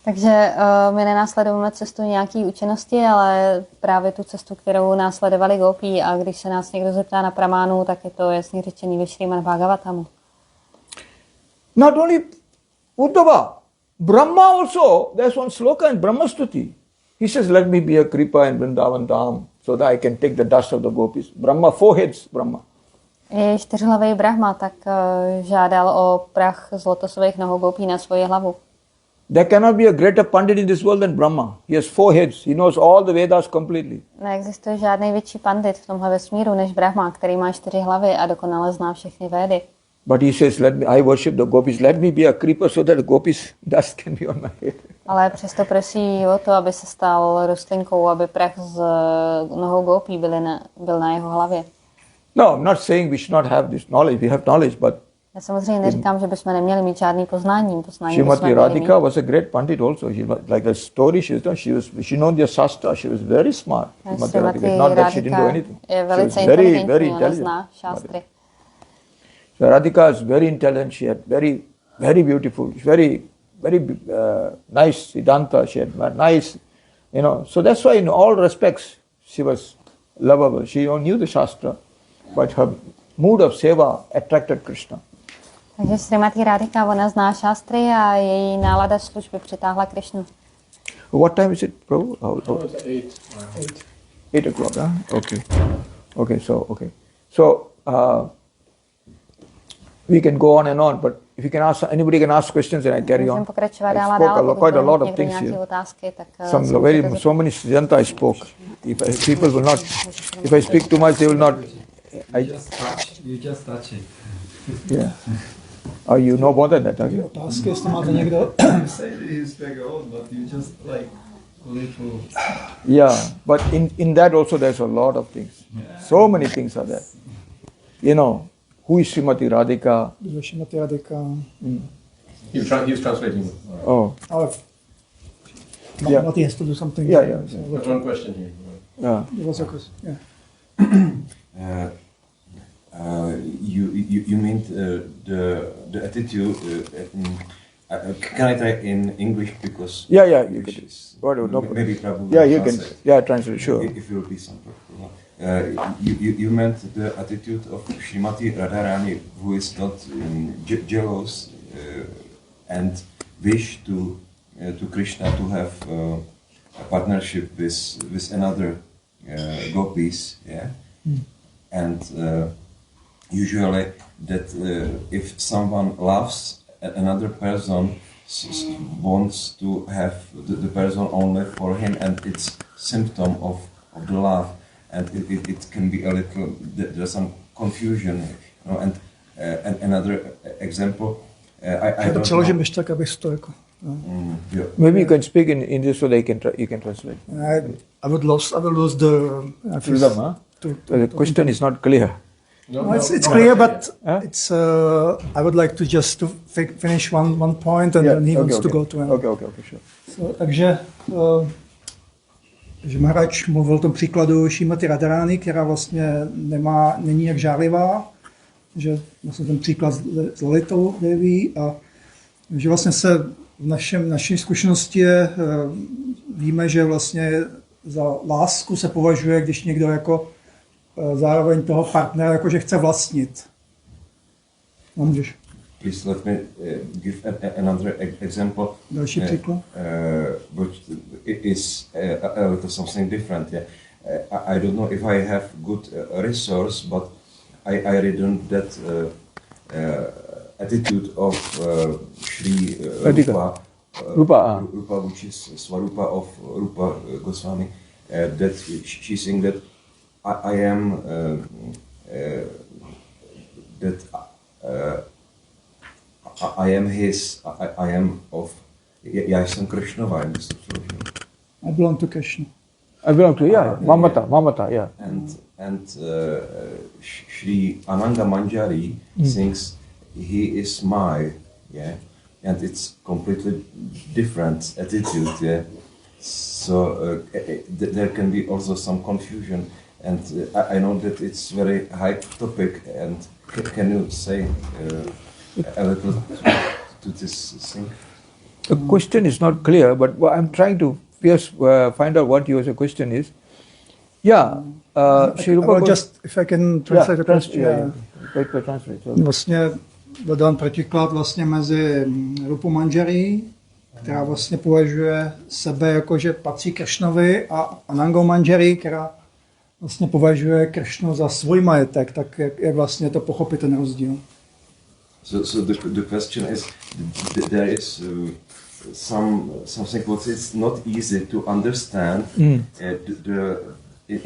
Takže my nenásledujeme cestu nějaký účinnosti, ale právě tu cestu, kterou následovali gopí, a když se nás někdo zeptá na pramánu, tak je to jasně řečený ve Šrímad Bhagavatamu. Not only Uddhava, Brahma also, there's one sloka in Brahma Stuti. He says, let me be a kripa in Vrindavan Dham. so that I can take the dust of the gopis. Brahma, 4 heads, Brahma. Je čtyřhlavý Brahma, tak žádal o prach z lotosových nohou gopí na svoji hlavu. There cannot be a greater pandit in this world than Brahma. He has 4 heads. He knows all the Vedas completely. Neexistuje žádný větší pandit v tomhle vesmíru než Brahma, který má 4 hlavy a dokonale zná všechny Védy. But he says, I worship the gopis. Let me be a creeper so that the gopis dust can be on my head. Ale přesto prosí o to, aby se stal rostlinkou, aby prach z nohou gopí byl na jeho hlavě. No, I'm not saying we should not have this knowledge. We have knowledge, but Já samozřejmě neříkám, že bychom neměli mít žádný poznání. Srimati Radhika was a great pandit also. She was, like the story she knew the Shastra. She was very smart. Srimati Not that she didn't do anything. Je velice very intelligentní, zná šástry. So Radhika is very intelligent. She had very beautiful, very nice Siddhanta. She had nice, so that's why in all respects she was lovable. She knew the Shastra, but her mood of seva attracted Krishna. Takže Srimati Radhika, ona zná šástry a její nálada služby přitáhla Krishnu. What time is it, Prabhu? 8 o'clock, huh? Okay, so we can go on and on, but if you can ask, anybody can ask questions and I carry on. I spoke quite a lot of things here. So many Siddhanta I spoke. If people will not, if I speak too much, they will not. You just touch it. Yeah. Oh, you know more than that, have you? Otázky, jestli máte někdo. Say he's very old, but you just like little. Yeah, but in that also there's a lot of things. So many things are there. Who is Srimati Radhika? Srimati Radhika. He was translating. Oh. Mati has to do something. Yeah. There's one question here. Yeah. There was a question. Yeah. You meant the attitude. Can I try in English because? Yeah. You can. Whatever. No problem. Maybe Prabhu. Yeah, you can. Yeah, translate. Sure. If you will be some problem. You meant the attitude of Srimati Radharani, who is not jealous and wish to Krishna to have a partnership with another gopis. Yeah. And usually that if someone loves another person, wants to have the person only for him, and it's symptom of the love, and it can be a little, there's some confusion, and another example, I don't know. Maybe you can speak in English so that you can translate. I will lose the freedom, huh? The question is not clear. No, it's clear, but it's. I would like to just finish one point, and then he wants to go to another. Okay, sure. So, takže že Maharádž mluvil o tom příkladu Šrímati Radharani, která vlastně není jak žárlivá, že vlastně ten příklad s Lalitou Deví, a že vlastně se v naší zkušenosti víme, že vlastně za lásku se považuje, když někdo jako zároveň toho partnera jakože chce vlastnit. Můžeš. Please let me give another example. Další příklad. Which is a little something different. Yeah. I don't know if I have good resource, but I read on that attitude of Sri Rupa, which is Swarupa of Rupa Goswami, that she's saying that I am I am his, I am of, já jsem Krishnova, I belong to Krishna. I belong to, Mamata, yeah. And Shri Ananga Manjari thinks he is my, yeah, and it's completely different attitude, yeah. So there can be also some confusion, and I know that it's very high topic, and can you say a little to this thing? The question is not clear, but I'm trying to find out what your question is. Yeah, just if I can translate the question. Translate. Vlastně byl dán protiklad vlastně mezi Rupu Manjari, která vlastně považuje sebe jako, že patří Krishnovi, a Anangou Manjari, která vlastně považuje Kršnu za svůj majetek, tak jak vlastně to pochopit ten rozdíl. So the question is, there is something what is not easy to understand in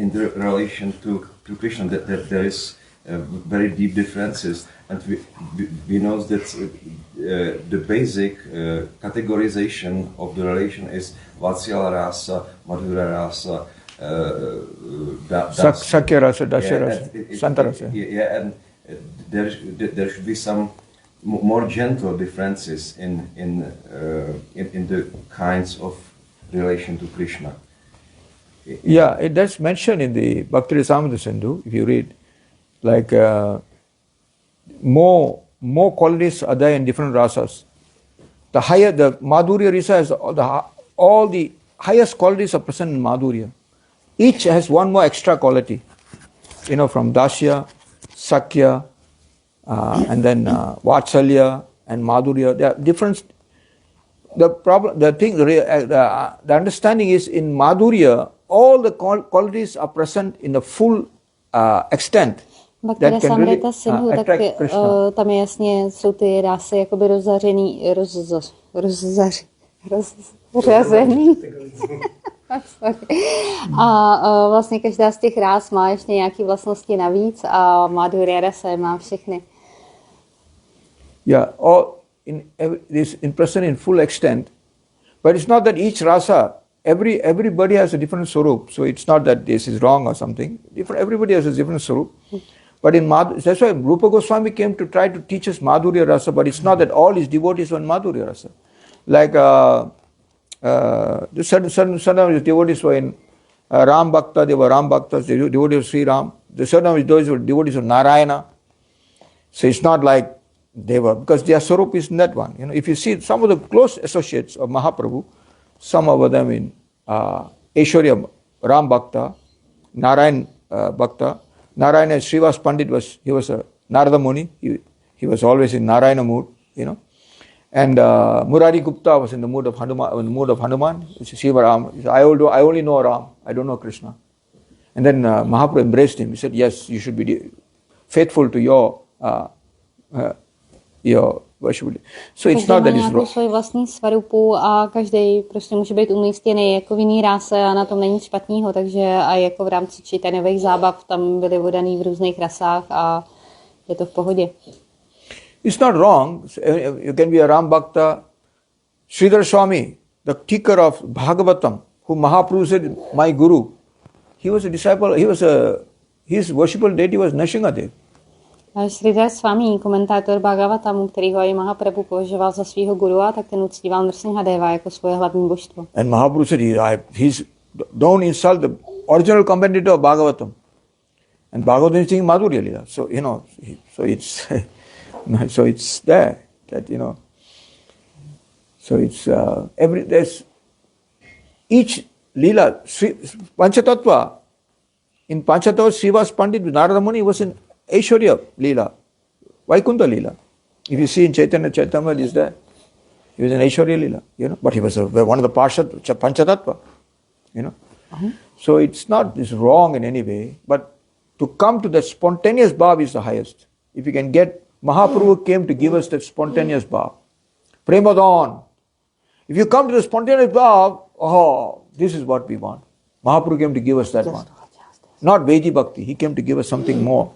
the relation to Krishna, that there is very deep differences, and we know that the basic categorization of the relation is Vatsyala rasa, Madhura rasa, Sakya rasa, Dasya rasa, Santa rasa. Yeah, and there should be some more gentle differences in the kinds of relation to Krishna. Yeah, that's mentioned in the Bhakti Rasamrita Sindhu, if you read. Like more qualities are there in different rasas. The Madhurya rasa has all the highest qualities are present in Madhurya. Each has one more extra quality. From Dasya, Sakya, and then Vatsalya and Madhurya. There are different. The understanding is in Madhurya, all the qualities are present in the full extent. Bhakti Rasamrita Sindhu, tak tam je jasně, jsou ty rásy jakoby rozzařený. A vlastně každá z těch rás má ještě nějaké vlastnosti navíc a Madhurya rasa má všechny. Yeah, all is present in full extent, but it's not that each rasa, everybody has a different swarup, so it's not that this is wrong or something. Everybody has a different swarup. But that's why Rupa Goswami came to try to teach us Madhurya rasa, but it's not that all his devotees were Madhurya rasa. Like certain of his devotees were in Ram Bhakta, they were Ram Bhaktas, the devotees of Sri Ram. The certain of his devotees were devotees of Narayana. So it's not like they were, because their swarup is in that one. If you see some of the close associates of Mahaprabhu, some of them in Aishwarya Ram Bhakta, Narayan Bhakta. Narayana Srivas Pandit he was a Narada Muni. He was always in Narayana mood, And Murari Gupta was in the mood of Hanuman. Shiva Ram. I only know Ram. I don't know Krishna. And then Mahaprabhu embraced him. He said, "Yes, you should be faithful to your worship." So it's not that it's wrong. Svoji vlastní svarupu a každý prostě může být umístěný jako v jiný ráse a na tom není nic špatného, takže a jako v rámci čitanových zábav tam byly vodaný v různých rasách a je to v pohodě. It's not wrong. You can be a Ram Bhakta. Sridhar Swami, the teacher of Bhagavatam, who Mahaprabhu said, my guru, he was a disciple, his worshipable deity was Nrsimhadev. Sridhar Swami, komentátor Bhagavatamu, který ho i Mahaprabhu považoval za svého gurua, tak ten uctíval Nrsimhadeva jako svoje hlavní božstvo. And Mahaprabhu said, don't insult the original commentator of Bhagavatam. And Bhagavatam is saying Madhurya Lila. So, so it's there, that, so it's, there's each Lila, Panchatattva, in Panchatattva, Srivas Pandit with Narada Muni was in Aishwarya Leela, Vaikuntha Leela. If you see in Chaitanya Chaitamrita, is there. He was in Aishwarya Leela, but he was one of the Panchatattva, So it's wrong in any way, but to come to that spontaneous bhav is the highest. If you can get, Mahaprabhu came to give us that spontaneous bhav. Premadhan. If you come to the spontaneous bhav, this is what we want. Mahaprabhu came to give us that one. Not Vedi Bhakti, he came to give us something more.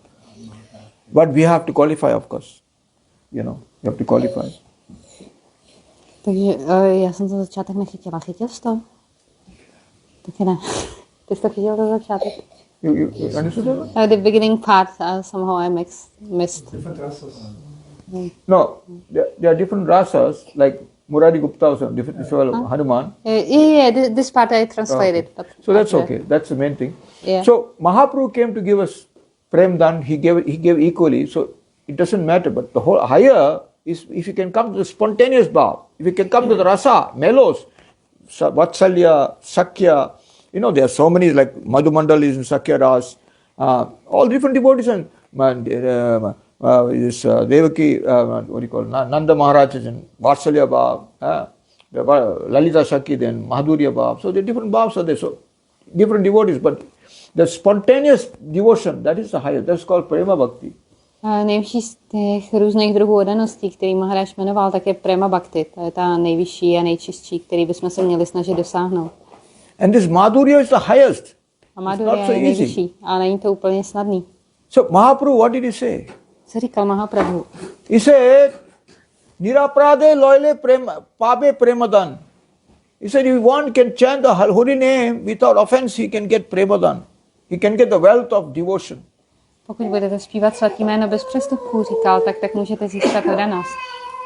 But we have to qualify, of course. You have to qualify. Takže já jsem to začátek nechytila. Chytil jsi to? Taky ne. Ty jsi to chytil do začátek? You understood that? The beginning part, somehow I missed. Different rasas. No, there are different rasas, like Murari Gupta was different as well, Hanuman. Yeah, this part I translated. Okay. But So that's okay, that's the main thing. Yeah. So Mahaprabhu came to give us Prem Dan, he gave equally, so it doesn't matter. But the whole higher is if you can come to the spontaneous bhav, if you can come to the rasa, melos, Vatsalya, Sakya, there are so many, like Madhu Mandal is in Sakya Ras, all different devotees, and this Devaki, what do you call it? Nanda Maharaj is in Vatsalya Bhav, Lalita Sakya, then Madhurya Bhav. So the different bhavs are there, so different devotees, but The spontaneous devotion, that is the highest. That's called prema bhakti. Nejvyšší z těch různých druhů oddaností, který Maharádž jmenoval, tak je prema bhakti. To je ta nejvyšší a nejčistší, který bychom se měli snažit dosáhnout. And this madhurya is the highest. A madhurya je nejvyšší, ale není to úplně snadný. So Mahaprabhu, what did he say? Co říkal Mahaprabhu? He said, Niraprade loyle prema, pabe premadan. He said, if one can chant the holy name without offense, he can get premadan. He can get the wealth of devotion. Pokud budete zpívat svatý jméno bez přestupků, říkal, tak můžete získat oddanost.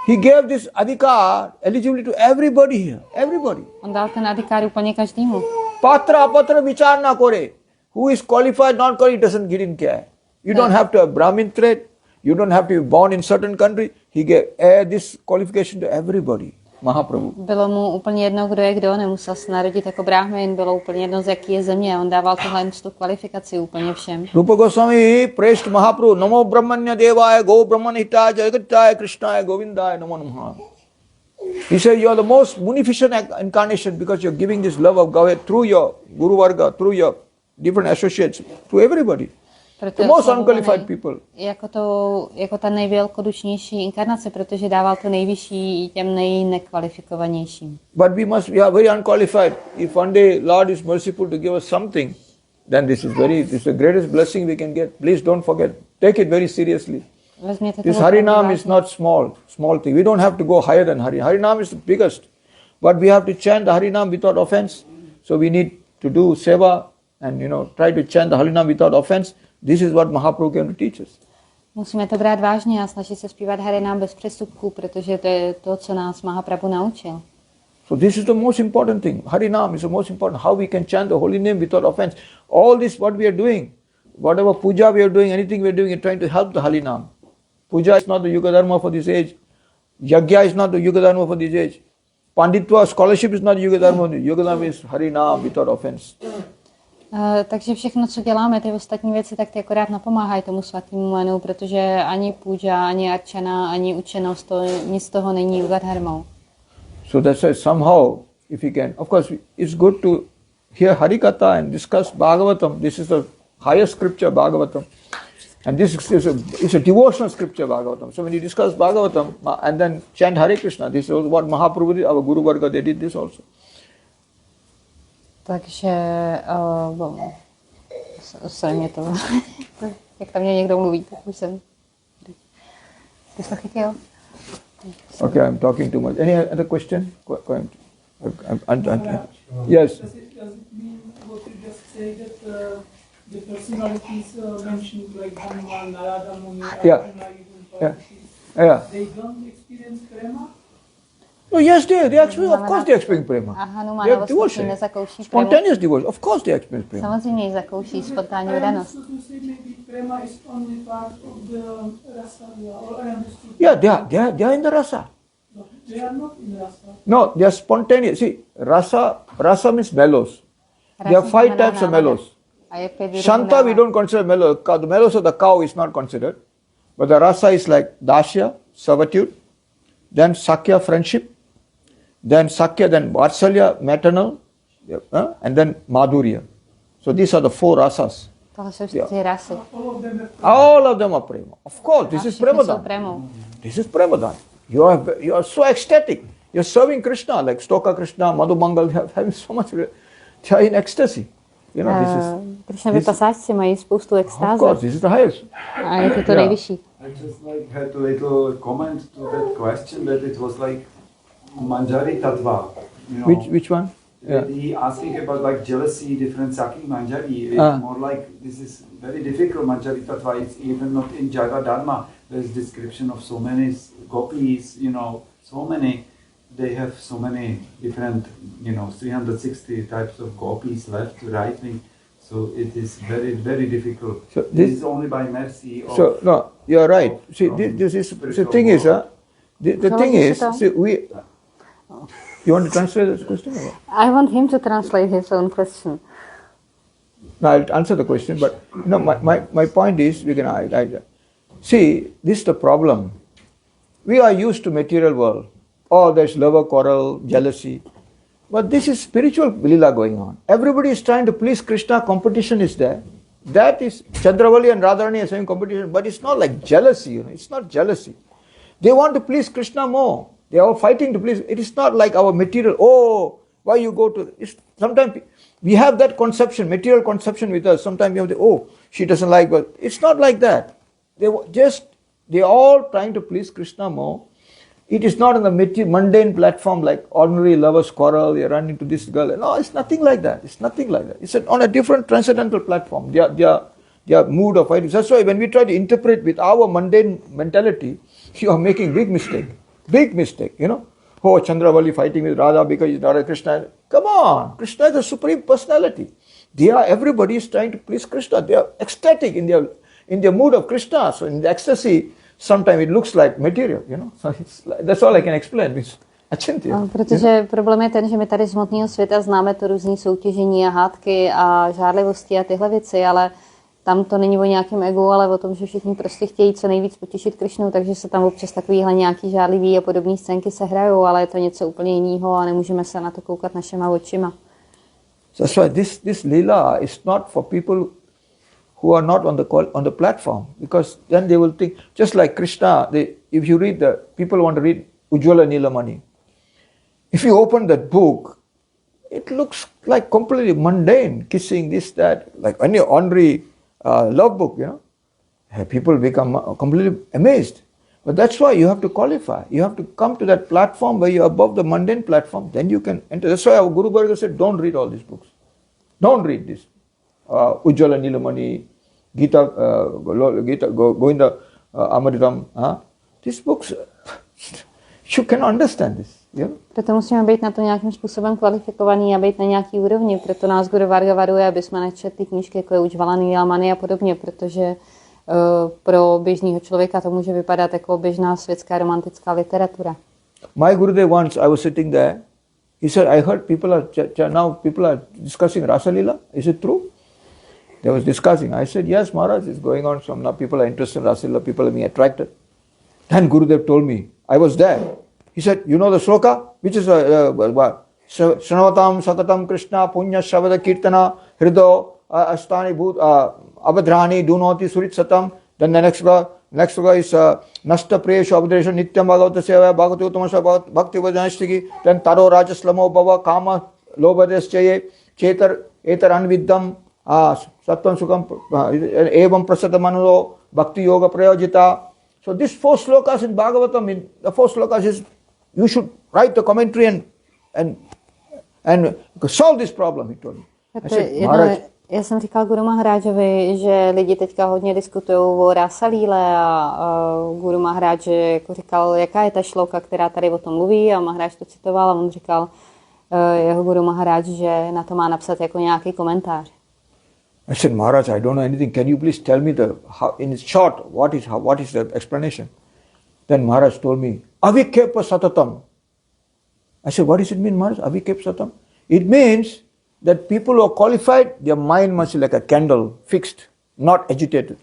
He gave this adhikar eligibility to everybody here. Everybody. On dal ten adhikár úplně každému. Patra apatra vichar na kore. Who is qualified, not qualified, doesn't get in care. You don't have to have Brahmin thread. You don't have to be born in certain country. He gave this qualification to everybody. Mahaprabhu. Bylo mu úplně jedno, kdo je kdo, nemusel se narodit jako bráhmin, bylo úplně jedno, z jaký je země. On dával tuhle kvalifikaci úplně všem. Rupa Goswami praised Mahaprabhu. Namo Brahmanya Devaya Go Brahmanitaya Jagataya Krishnaya Govindaya Namo Namaha. He said, you are the most munificent incarnation because you are giving this love of God through your Guru Varga, through your different associates, to everybody. The most unqualified people. Jako ta nejvelkodušnější inkarnace, protože dával to nejvyšší těm nejnekvalifikovanějším. But we are very unqualified. If one day Lord is merciful to give us something, then this is the greatest blessing we can get. Please don't forget. Take it very seriously. This Harinam is not small thing. We don't have to go higher than Harinam. Harinam is the biggest. But we have to chant the Harinam without offense. So we need to do seva and try to chant the Harinam without offense. This is what Mahaprabhu came to teach us. Musíme to brát vážně a snažit se zpívat Harinam bez přestupků, protože to je to, co nás Mahaprabhu naučil. So this is the most important thing. Harinam is the most important. How we can chant the holy name without offense. All this what we are doing, whatever puja we are doing, anything we are doing, we are trying to help the Harinam. Puja is not the Yuga Dharma for this age. Yagya is not the Yuga Dharma for this age. Panditva, scholarship is not Yuga Dharma. Yuga Dharma is Harinam without offense. Takže všechno, co děláme, ty ostatní věci, tak ty akorát napomáhají tomu svatému jménu, protože ani půjča, ani arčana, ani učenost, nic z toho není Yuga dharmou. So that's why somehow, if you can, of course, it's good to hear Harikatha and discuss Bhagavatam. This is the highest scripture, Bhagavatam. And this is a devotional scripture, Bhagavatam. So when you discuss Bhagavatam and then chant Hare Krishna, this is what Mahaprabhu did, our Guru Varga, they did this also. Takže se mě to, jak tam mě někdo mluví, tak už jsem. Ty jsi to chytil? Okay, I'm talking too much. Any other question? Yes. Does it mean what you just say that the personalities mentioned like Hanuman, Narada Muni, Arjuna, even they don't experience prema? No, yes, they actually, of course they experience prema. They have devotion. Spontaneous devotion. Of course they experience prema. Samozřejmě ji zakouší spontánní oddanost. Yeah, they are in the rasa. They are not in rasa. No, they are spontaneous. See, rasa means mellows. There are 5 types of mellows. Shanta we don't consider mellow. The mellows of the cow is not considered. But the rasa is like dasya, servitude, then sakya, friendship, then sakya, then vatsalya, maternal, and then madhurya. So these are the 4 rasas. All of them are prema. Of course, this is premadan. This is premadan. You are so ecstatic. You are serving Krishna, like Stoka Krishna, Madhu Mangal, having so much. They are in ecstasy. You know, this is. Of course, this is the highest. I just had a little comment to that question that it was like Manjari Tattva. Which one? Yeah. He asking about like jealousy, different sucking Manjari. It's more like this is very difficult Manjari Tattva. It's even not in Jaga Dharma. There's description of so many gopis, so many. They have so many different, 360 types of gopis left to right wing. So it is very, very difficult. So this is only by mercy. So no, you are right. See, this is the thing is, the thing is, see, we. You want to translate this question? Or? I want him to translate his own question. No, I'll answer the question, but my point is, we can. See, this is the problem. We are used to material world. Oh, there's love, quarrel, jealousy. But this is spiritual lila going on. Everybody is trying to please Krishna, competition is there. That is, Chandravali and Radharani are saying competition, but it's not like jealousy, it's not jealousy. They want to please Krishna more. They are all fighting to please. It is not like our material, oh, why you go to, sometimes we have that conception, material conception with us. Sometimes we have the, oh, she doesn't like, but it's not like that. They are all trying to please Krishna more. It is not on the mundane platform like ordinary lovers quarrel, they run into this girl. No, it's nothing like that. It's nothing like that. It's on a different transcendental platform. Their mood of fighting. That's why when we try to interpret with our mundane mentality, you are making big mistake. Big mistake, Oh, Chandravali fighting with Radha because he's Radha Krishna. Come on, Krishna is the supreme personality. Everybody is trying to please Krishna. They are ecstatic in their mood of Krishna. So in the ecstasy, sometimes it looks like material, So that's all I can explain. It's achintya. Protože problém je ten, že my tady z hmotného světa známe to různý soutěžení a hádky a žárlivosti a tyhle věci, ale tam to není o nějakém egu, ale o tom, že všichni prostě chtějí co nejvíc potěšit Krišnu, takže se tam občas takovýhle nějaký žárlivý a podobné scénky se hrajou, ale je to něco úplně jiného a nemůžeme se na to koukat našima očima. That's why this lila is not for people who are not on the platform, because then they will think, just like Krishna, if you read people want to read Ujjvala Nilamani. If you open that book, it looks like completely mundane, kissing this, that, like any ordinary love book, People become completely amazed. But that's why you have to qualify. You have to come to that platform where you're above the mundane platform, then you can enter. That's why our Guru Bhargava said, don't read all these books. Don't read this. Ujjvala Nilamani, Gita, Govinda Amaritam. These books, you cannot understand this. Proto musíme být na to nějakým způsobem kvalifikovaný a být na nějaký úrovni. Proto nás Guru Bhargava varuje, aby jsme nečetli knížky jako je Ujjvala Nilamani a podobně, protože pro běžného člověka to může vypadat jako běžná světská romantická literatura. My Gurudev once, I was sitting there, he said, I heard people are discussing Rasa Lila. Is it true? They was discussing. I said, yes, Maharaj, it's going on. Some now people are interested in Rasa Lila, people are being attracted. Then Gurudev told me, I was there. He said, you know the sloka? Which is what? Shravatam Sakatam Krishna Punya Shavada Kirtana Hrido Astani Bhut Abadhrani Dunoti Surit Satam. Then the next sloka is Nasta Presha Abadresha Nityam Bhagavata Seva Bhagavati Uttamasha Bhakti Vajanashtiki. Then Taro Rajaslamo Bhava Kama Lobhadeschaye Chetar Etar Anviddam Sattvam Sukam Evam Prasadamano Bhakti Yoga Prayojita. So these 4 slokas in Bhagavatam, the 4 slokas is, you should write the commentary and solve this problem, he told me. I said, Maharaj. Já jsem říkal Guru Maharádžovi, že lidi teďka hodně diskutují o Rasa Líle a Guru Maharádž jako říkal, jaká je ta šloka, která tady o tom mluví, a Maharádž to citoval a on říkal jeho Guru Maharádž, že na to má napsat jako nějaký komentář. I said, Maharaj, I don't know anything. Can you please tell me in short, what is the explanation? Then Maharaj told me, Avikepa Satatam. I said, what does it mean, Maharaj? Avikepa Satatam? It means that people who are qualified, their mind must be like a candle, fixed, not agitated.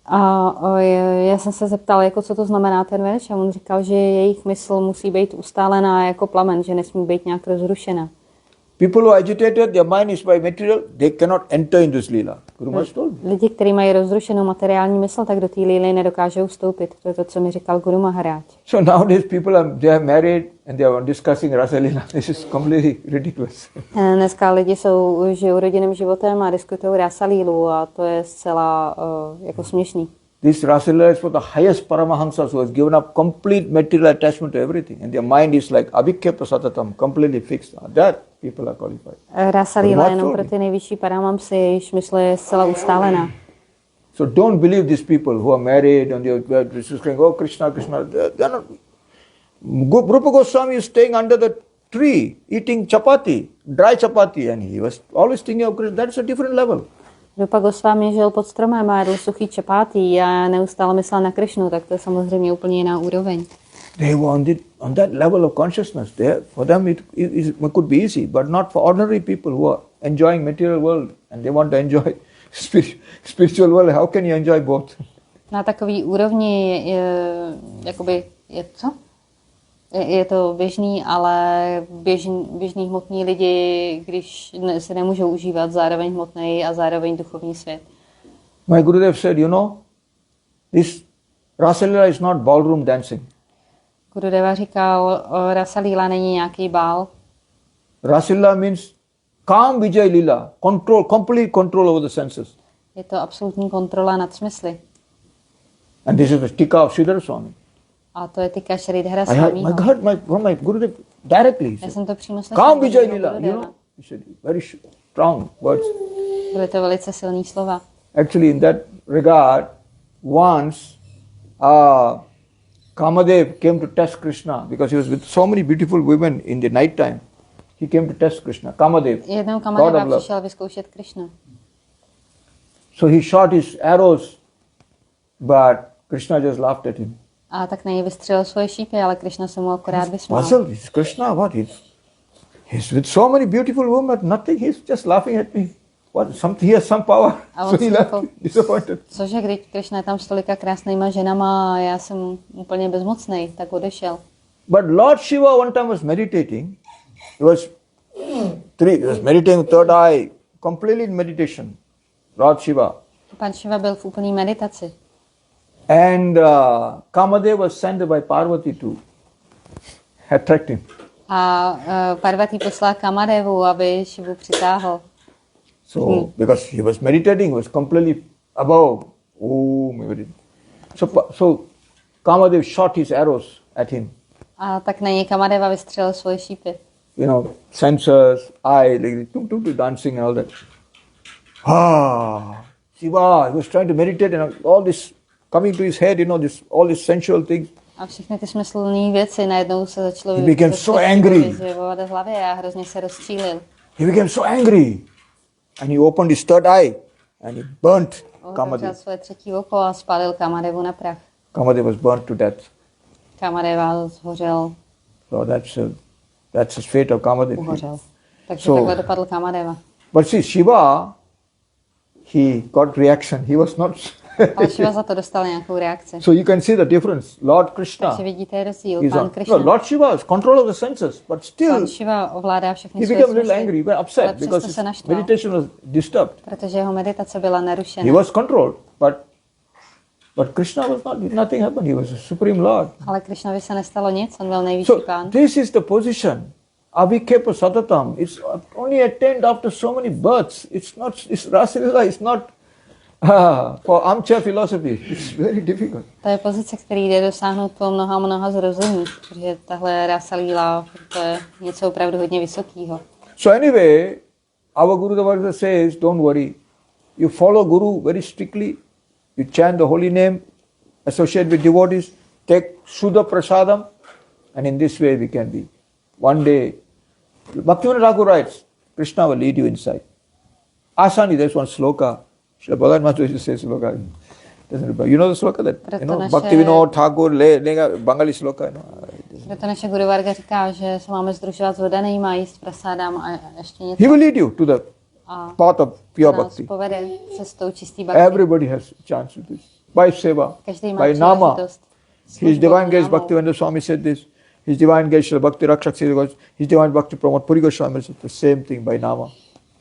A já jsem se zeptal, jako co to znamená ten verš, a on říkal, že jejich mysl musí být ustálená jako plamen, že nesmí být nějak rozrušená. People who are agitated, their mind is by material, they cannot enter into this lila. Guru Maharaj told me. Lidi, kteří mají rozrušenou materiální mysl, tak do té líly nedokážou vstoupit. To je to, co mi říkal Guru Maharádž. So nowadays people they are married and they are discussing Rasa Lila. This is completely ridiculous. Dneska lidi žijou rodinným životem a diskutují Rasa Lílu a to je zcela jako směšný. This Rasa Lila is for the highest Paramahamsas who has given up complete material attachment to everything, and their mind is like Abhikepa Satatam, completely fixed. That people are qualified. Rasa Líla je jenom pro ty nejvyšší Paramahamsy, jejichž mysl je zcela ustálená. So don't believe these people who are married and they are saying, oh Krishna, Krishna. They are not. Rupa Goswami is staying under the tree, eating chapati, dry chapati, and he was always thinking of Krishna. That's a different level. Rupa Goswami žil pod stromem a jedl suchý čapátí a neustále myslel na Krišnu, tak to je samozřejmě úplně jiná úroveň. They were on that level of consciousness. For them it could be easy, but not for ordinary people who are enjoying material world and they want to enjoy spiritual world. How can you enjoy both? Na takový úrovni jakoby je co? Je to běžný, ale běžný hmotní lidi, když se nemůžou užívat zároveň hmotný a zároveň duchovní svět. My Gurudev said, you know, this Rasa Leela is not ballroom dancing. Gurudeva říkal, Rasa Leela není nějaký bál. Rasa Leela means calm Vijay Leela, control, complete control over the senses. Je to absolutní kontrola nad smysly. And this is the tika of Sridhar Swami. A to je tika Šridhara I heard, Swamiho. my Gurudev directly. Já jsem to přímo slyšel. Calm Vijay Leela, you know. He said very strong words. Byly to velice silný slova. Actually, in that regard, once Kamadev came to test Krishna because he was with so many beautiful women in the night time. He came to test Krishna. Kamadev, Jednou God Kamadeva of love. přišel vyzkoušet Krishna. So he shot his arrows, but Krishna just laughed at him. A tak na něj vystřelil svoje šípy, ale Krishna se mu akorát vysmál. Puzzled, it's Krishna, what? He's with so many beautiful women, nothing, he's just laughing at me. What? He has some power. A on So he si left, řekl, disappointed. cože, když Krishna je tam s tolika krásnýma ženama a já jsem úplně bezmocnej, tak odešel. But Lord Shiva one time was meditating. He was meditating third eye, completely in meditation. Lord Shiva. Pan Shiva byl v úplný meditaci. And Kamadev was sent by Parvati to attract him. A Parvati poslal Kamadevu, aby Shivu přitáhl. So, because he was meditating, he was completely above. So Kamadev shot his arrows at him. A tak na něj Kamadeva vystřelil svoje šípy. You know, sensors, eye, like, dancing and all that. Shiva, he was trying to meditate and all this coming to his head, you know, all these sensual things. A všechny ty smysluplné věci najednou se začalo He became so angry. vyzjevovat v hlavě a hrozně se rozčílil. He became so angry. And he opened his third eye and he burnt Otevřel Kamadev. svoje třetí oko a spálil Kamadevu na prach. Kamadev was burnt to death. Kamadeva zhořel, So that's the fate of Kamadev. uhořel. Takže So- takhle dopadl Kamadeva. But see, Shiva, he got reaction. He was not. Ale Shiva za to dostal nějakou reakci. So you can see the difference. Lord Krishna Takže vidíte rozdíl. is Pan on. Krishna, No, Lord Shiva is control of the senses, but still pan Shiva ovládá všechny he své became a little angry, smysly, he got ale upset přesto because se his naštval, meditation was disturbed. protože jeho meditace byla He narušena. was controlled, but Krishna was not. Nothing happened. He was the supreme Lord. Ale Krishnovi se nestalo nic, on byl nejvyšší So pán. this is the position. Avikepa Satatam. It's only attained after so many births. It's Rasa Leela is not for armchair philosophy. It's very difficult. To je pozice, který jde dosáhnout po mnoha zrození, protože tahle Rasa Leela, to je něco opravdu hodně vysokého. So anyway, our Guru Varga says, don't worry. You follow Guru very strictly. You chant the holy name, associate with devotees, take Shuddha Prasadam, and in this way we can be. One day, Bhaktivinoda Thakur writes, Krishna will lead you inside. Asani, there's one sloka. Srila Bhagavan Maharaj used to say sloka. Doesn't remember. You know the sloka that, Bhaktivinoda Thakur, Bengali sloka, Proto naše Guru Varga říká, že se máme združovat s vodanýma, jíst prasádám a ještě něco. He will lead you to the A path of pure nás bhakti. povede cestou čistý bhakti. Everybody has chance to this. By seva, Každý má by nama. příležitost. His divine grace Bhaktivinoda Swami said this. His divine grace Srila Bhakti Rakshak said this. His divine Bhakti Pramod Puri Goswami said the same thing by nama.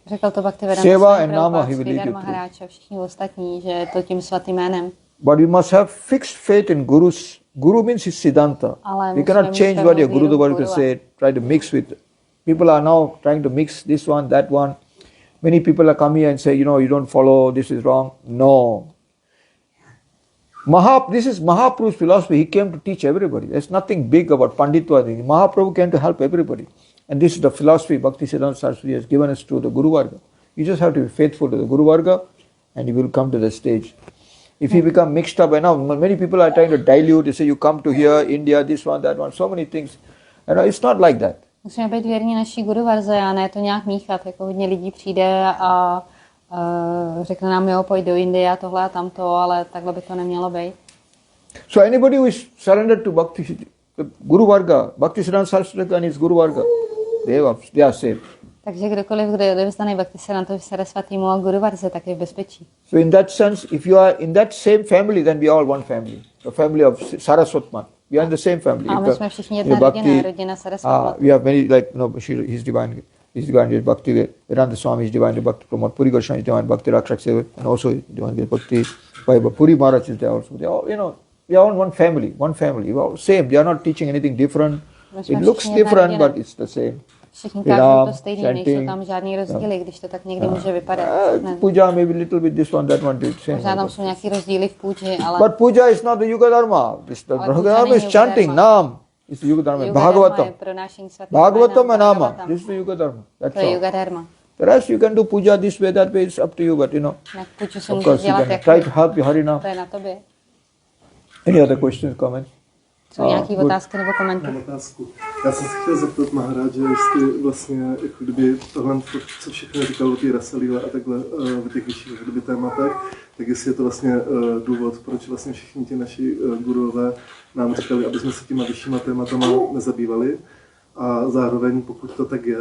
Řekl to Bhaktivedanta Seva Swami and nama Prabhupada, he will lead Sridhar you Maharádž a všichni ostatní, že je to tím svatým jménem. But we must have fixed faith in Gurus. Guru means his Siddhanta. Ale We cannot musíme mít change what your pevnou Guru víru v Varga Gurua. said, try to mix with. People are now trying to mix this one, that one. Many people are coming here and say, you don't follow, this is wrong. No. This is Mahaprabhu's philosophy. He came to teach everybody. There's nothing big about Panditwa. Mahaprabhu came to help everybody. And this is the philosophy Bhakti Siddhanta Saraswati has given us through the Guru Varga. You just have to be faithful to the Guru Varga and you will come to the stage. If you become mixed up, and now many people are trying to dilute, they say you come to here, India, this one, that one, so many things. It's not like that. Musíme být věrní naší Guru Varze a ne to nějak míchat. Jako hodně lidí přijde a řekne nám, jo, pojď do Indie a tohle a tamto, ale takhle by to nemělo být. So anybody who is surrendered to Bhakti, the Guru Varga, Bhakti Siddhanta Saraswati and his Guru Varga, they are safe. Takže kdokoliv, kdo je odevzdaný Bhakti Siddhantovi Saraswatimu a Guru Varze, tak je v bezpečí. So in that sense, if you are in that same family, then we are all one family. The family of Saraswatman. We are in the same family. A my jsme všichni jedna rodina, rodina Saraswati. We have many, like, no, he's divine Bhakti, Vedanta Swami is divine Bhakti, Pramod Puri Goswami is divine Bhakti, Rakshak Seva, and also divine Bhakti, Puri Maharaj is there also. They all, we are all one family, We are all same. They are not teaching anything different. It looks different, but it's the same. Všichni kážou to stejný, nejsou tam žádný rozdíly, když to tak někdy může vypadat. Puja maybe little bit this one, that one, same. Možná tam jsou nějaký rozdíly v půži, ale... But puja is not the Yuga Dharma. The Yuga Dharma is chanting, Nam. It's the Yuga Dharma. Bhagavatam and Nama. This is the Yuga Dharma. That's all. The rest you can do puja this way, that way, it's up to you, but of course you can try to help your Harinam. Any other questions, comments? Jsou nějaký otázky nebo komenty? Otázku. Já jsem se chtěl zeptat Maharádže, jestli vlastně, jako kdyby tohle, co všechno říkal o té rasalíle a takhle v těch vyšších tématech, tak jestli je to vlastně důvod, proč vlastně všichni ti naši gurové nám říkali, aby jsme se těma vyššíma tématama nezabývali. A zároveň, pokud to tak je,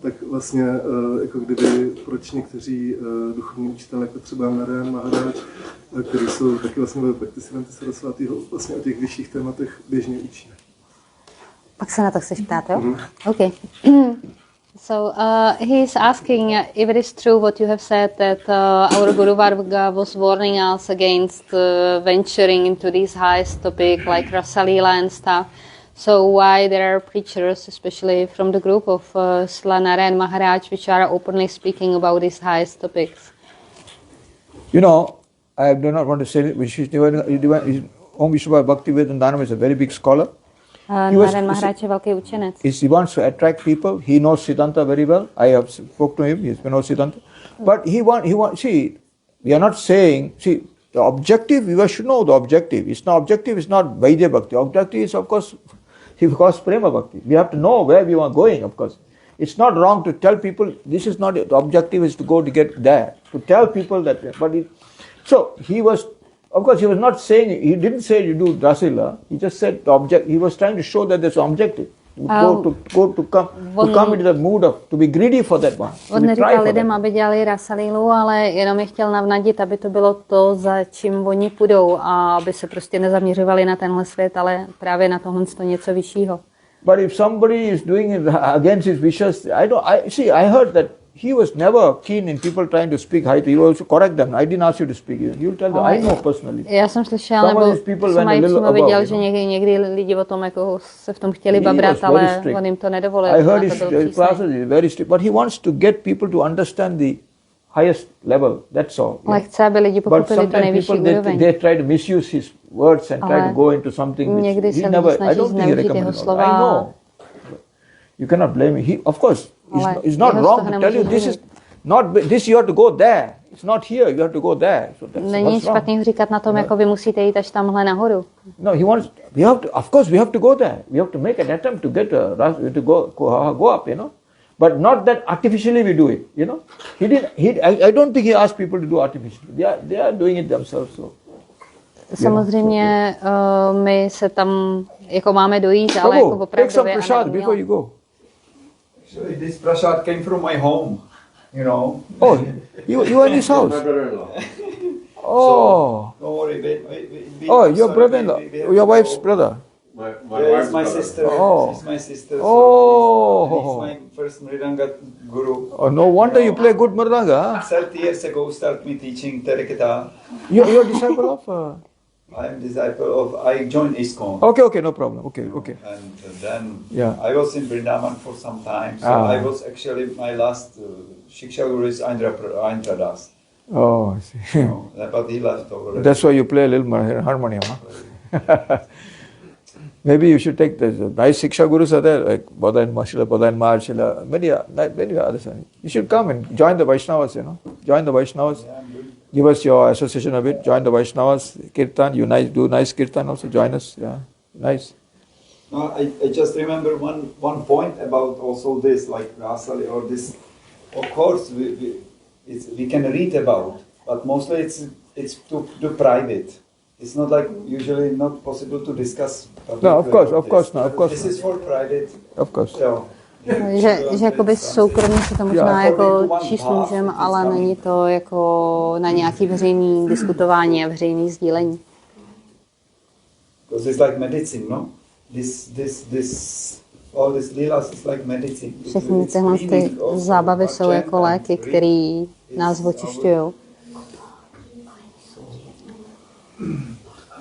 tak vlastně jako kdyby proč někteří duchovní učitelé, jako třeba Narayan Maharádž, kteří jsou taky vlastně ve Bhakti Siddhanta Saraswatiho, vlastně o těch vyšších tématech běžně učí. Pak se na to chceš ptát, jo? Okay. So he is asking if it is true what you have said that our Guru Varga was warning us against venturing into these highest topics like Rasalila and stuff. So why there are preachers, especially from the group of Slanara and Maharaj, which are openly speaking about these highest topics? I do not want to say it. Om Vishwabha Bhakti Vedantanam is a very big scholar. Narayan Maharaj je velký učenec. He wants to attract people. He knows Siddhanta very well. I have spoke to him. He knows Siddhanta. But he want. See, we are not saying. See, the objective. You should know the objective. It's not objective. It's not Vaidya Bhakti. Objective is of course Prema Bhakti. We have to know where we are going. Of course, it's not wrong to tell people. This is not the objective. Is to go to get there. To tell people that. But so he was. Of course, he was not saying, he didn't say you do Rasila, he just said the object, he was trying to show that there's an objective. To come into the mood of, to be greedy for that one. On neříkal lidem, aby dělali Rasalilu, ale jenom je chtěl navnadit, aby to bylo to, za čím oni půjdou a aby se prostě nezaměřovali na tenhle svět, ale právě na tohle něco vyššího. But if somebody is doing it against his wishes, I heard that he was never keen in people trying to speak high. He will also correct them. I didn't ask you to speak. He will tell them, I know personally. Já jsem slyšel, nebo jsem mají přímo viděl, že někdy lidi o tom jako se v tom chtěli babrat, ale on jim to nedovolil. I heard his classes is very strict, but he wants to get people to understand the highest level. That's all. Ale chce, aby lidi pochopili to nejvyšší úroveň. They try to misuse his words and try to go into something which he never. I don't think he recommended. I know. You cannot blame him. He, of course, it's not wrong to tell you this is not this. You have to go there. It's not here. You have to go there. So that's není špatný říkat na tom, jako vy musíte jít až tamhle nahoru. No, he wants. We have to. Of course, we have to go there. We have to make an attempt to get to go up. But not that artificially we do it. He did. I don't think he asked people to do artificially. They are doing it themselves. So. Samozřejmě my se tam jako máme dojít, ale jako opravdu. Take some prasad before you go. Actually, this prasad came from my home, Oh, you are in his house. My brother-in-law. Oh. So, don't worry. Your brother-in-law, your wife's brother. My wife's my brother. sister. Oh. He's my sister. Oh. So he's my first Mridanga guru. Oh, no wonder you play good mridanga. 30 years ago, started me teaching Terikata. You're a disciple of. I am disciple of. I joined ISKCON. Okay, no problem. Okay. And then I was in Vrindavan for some time. So I was actually my last Shiksha Guru is Indra Das. Oh, I see. But he left already. That's why you play a little harmonium, huh? Maybe you should take the nice Shiksha Gurus are there, like Bodhan Mashila, Bodhan Marshila, many others. You should come and join the Vaishnavas, Join the Vaishnavas. Yeah, Give us your association of it. Join the Vaishnavas, Kirtan. You do nice Kirtan also. Join us. Yeah, nice. No, I just remember one point about also this, like Rasali or this. Of course, we can read about, but mostly it's too private. It's not like usually not possible to discuss. No, of course not. This is for private. Of course. So, že jakoby soukromně si to možná jako číst můžeme, ale není to jako na nějaký veřejný diskutování a veřejný sdílení. Because it's like medicine, no? All this leelas is like medicine. Všechny tyhle ty zábavy jsou jako léky, které nás očišťují.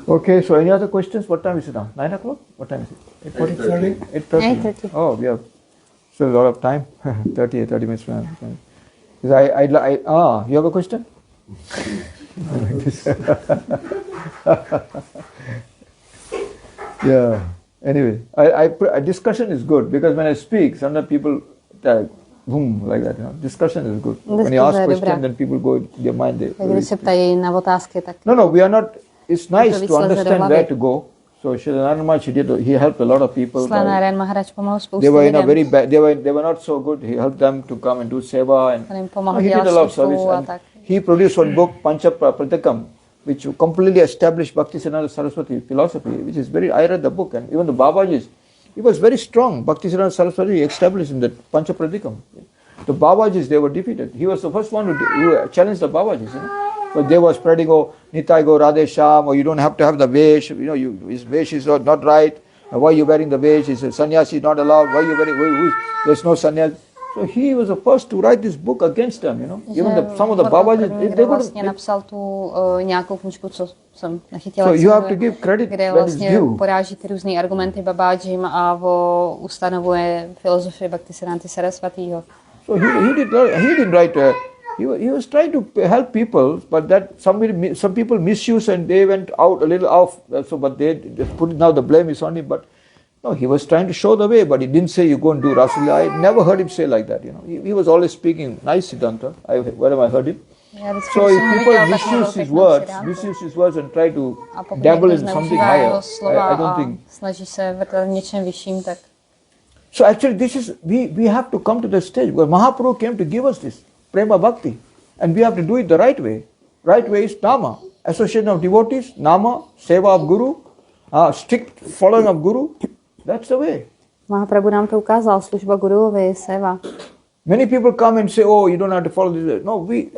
Okay, so any other questions? What time is it now? 9 o'clock? What time is it? 8:40? 8:30. Oh, we have still a lot of time. 30 minutes. You have a question? Yeah. Anyway, discussion is good because when I speak, sometimes people boom like that. Discussion is good. When you ask question, then people go their mind. Když se ptají na otázky, tak. No, we are not. It's nice to understand where to go. So Šaran Maharaj, he helped a lot of people. Šaran Maharádž pomohl spoustě They were in a lidem. very bad. They were not so good. He helped them to come and do seva and he did a lot of service. And he produced one book, Pancha Pratikam, which completely established Bhakti Saraswati philosophy, which is very. I read the book and even the Babajis, he was very strong. Bhakti Saraswati established in the Pancha Pratikam. The Babajis, they were defeated. He was the first one who challenged the Babajis. But they were spreading, Nitai go Radhe Sham, or you don't have to have the vesh, his vesh is not right. Why are you wearing the vesh? He said, sannyasi is not allowed. Why are you wearing, there's no sannyasi. So he was the first to write this book against them, Even some of the Babajis, they vlastně napsal tu nějakou knížku, co jsem nachytila. So you have to give credit kde when it's vlastně due. poráží ty různý argumenty Babájim a ustanovuje filozofii Bhaktisiddhanta Saraswatiho. So he didn't write. He was trying to help people, but that some people misuse and they went out a little off. So, but they put now the blame is on him. But no, he was trying to show the way, but he didn't say you go and do Rasulullah. I never heard him say like that. He was always speaking nice Siddhanta. Wherever I heard him. So if people misuse his words and try to dabble in something higher, I don't think. Snaží se vrtat něčem vyšším, tak. So actually, this is we have to come to the stage where Mahaprabhu came to give us this prema bhakti, and we have to do it the right way. Right way is nama, association of devotees, nama, seva of guru, strict following of guru. That's the way. Mahaprabhu nám to ukázal, služba guruovi, seva. Many people come and say, "Oh, you don't have to follow this." No, we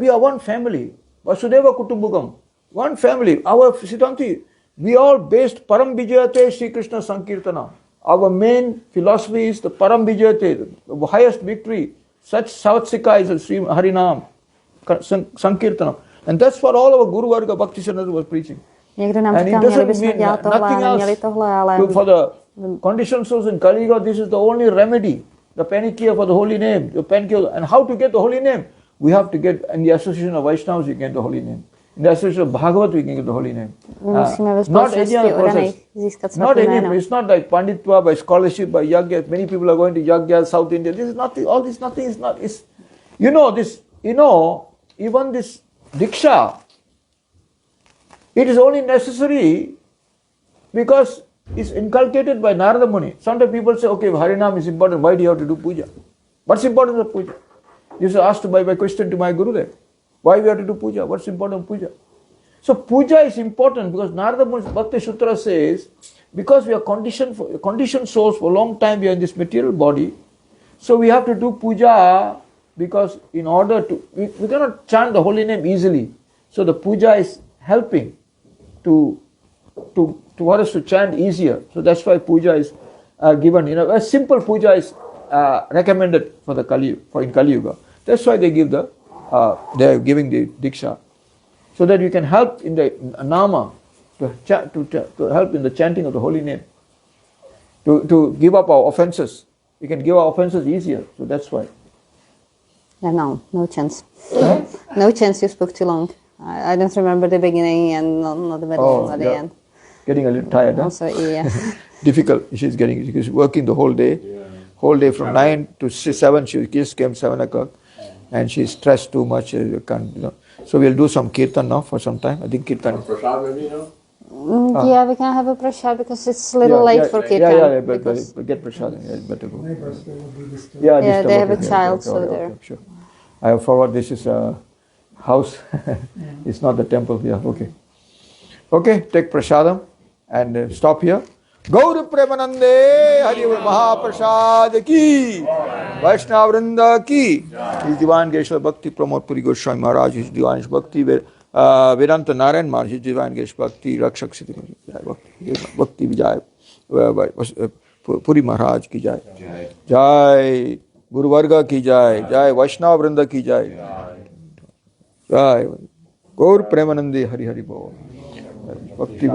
are one family. Vasudeva Kutumbukam, one family. Our Siddhanti, we all based Param Vijayate Sri Krishna Sankirtana. Our main philosophy is the Param Vijayate, the highest victory. Such Savatsika is a Sri Harinam, Sankirtanam. And that's what all our Guru Varga Bhakti Siddhanta was preaching. Někdo nám říká, měli bychom dělat tohle, neměli tohle, ale... For the conditioned souls in Kali Yuga, this is the only remedy. The Panikia for the holy name. The Panikia, and how to get the holy name? We have to get, in the association of Vaishnavas, you get the holy name. In the association of Bhagavat, we can get the holy name. Not any other process. Not any, it's not like Panditva, by scholarship, by Yagya. Many people are going to Yagya, South India. This is nothing, all this nothing is not, it's, even this Diksha, it is only necessary because it's inculcated by Narada Muni. Sometimes people say, okay, Harinam is important, why do you have to do puja? What's important of puja? You should ask by question to my Gurudev. Why we have to do puja? What's important of puja? So puja is important because Narada Muni's Bhakti Sutra says, because we are conditioned souls for a long time, we are in this material body, so we have to do puja because in order to, we cannot chant the holy name easily. So the puja is helping to for us to chant easier. So that's why puja is given. A simple puja is recommended for the in Kali Yuga. That's why they give they are giving the diksha, so that you can help in the nama, to help in the chanting of the holy name, to give up our offenses. We can give our offenses easier. So that's why. No chance. No chance. You spoke too long. I don't remember the beginning and not the middle, not the end. Getting a little tired. Also, yeah. Difficult. She's working the whole day. Yeah. Whole day from 9 to 7. She just came 7 o'clock, and she's stressed too much. So we'll do some kirtan now for some time. I think kirtan. Prasad maybe, no? Yeah, we can have a prasad because it's a little late for kirtan. Yeah, but get prasad. Yeah, better go. Yeah, they have a child, so there. Okay, sure. I have forward. This is a house. It's not the temple. Yeah, okay. Okay, take prasadam and stop here. Gaur Premanande Hari Mahaprasad ki Vaishnav Vrinda ki. His Divan Geshwar Bhakti Pramod Puri Goswami Maharaj, his Divanish Bhakti, where Vedanta Narayan Maharaj, Divine Gesh Bhakti, Rakshak Siddhi, Bhakti Vijay, Puri Maharaj ki jai, Jai, Guru Varga ki jai, Jai, Vaishnava Vrinda ki jai, Jai, Gaur Premanandi Hari Hari Bol, Bhakti.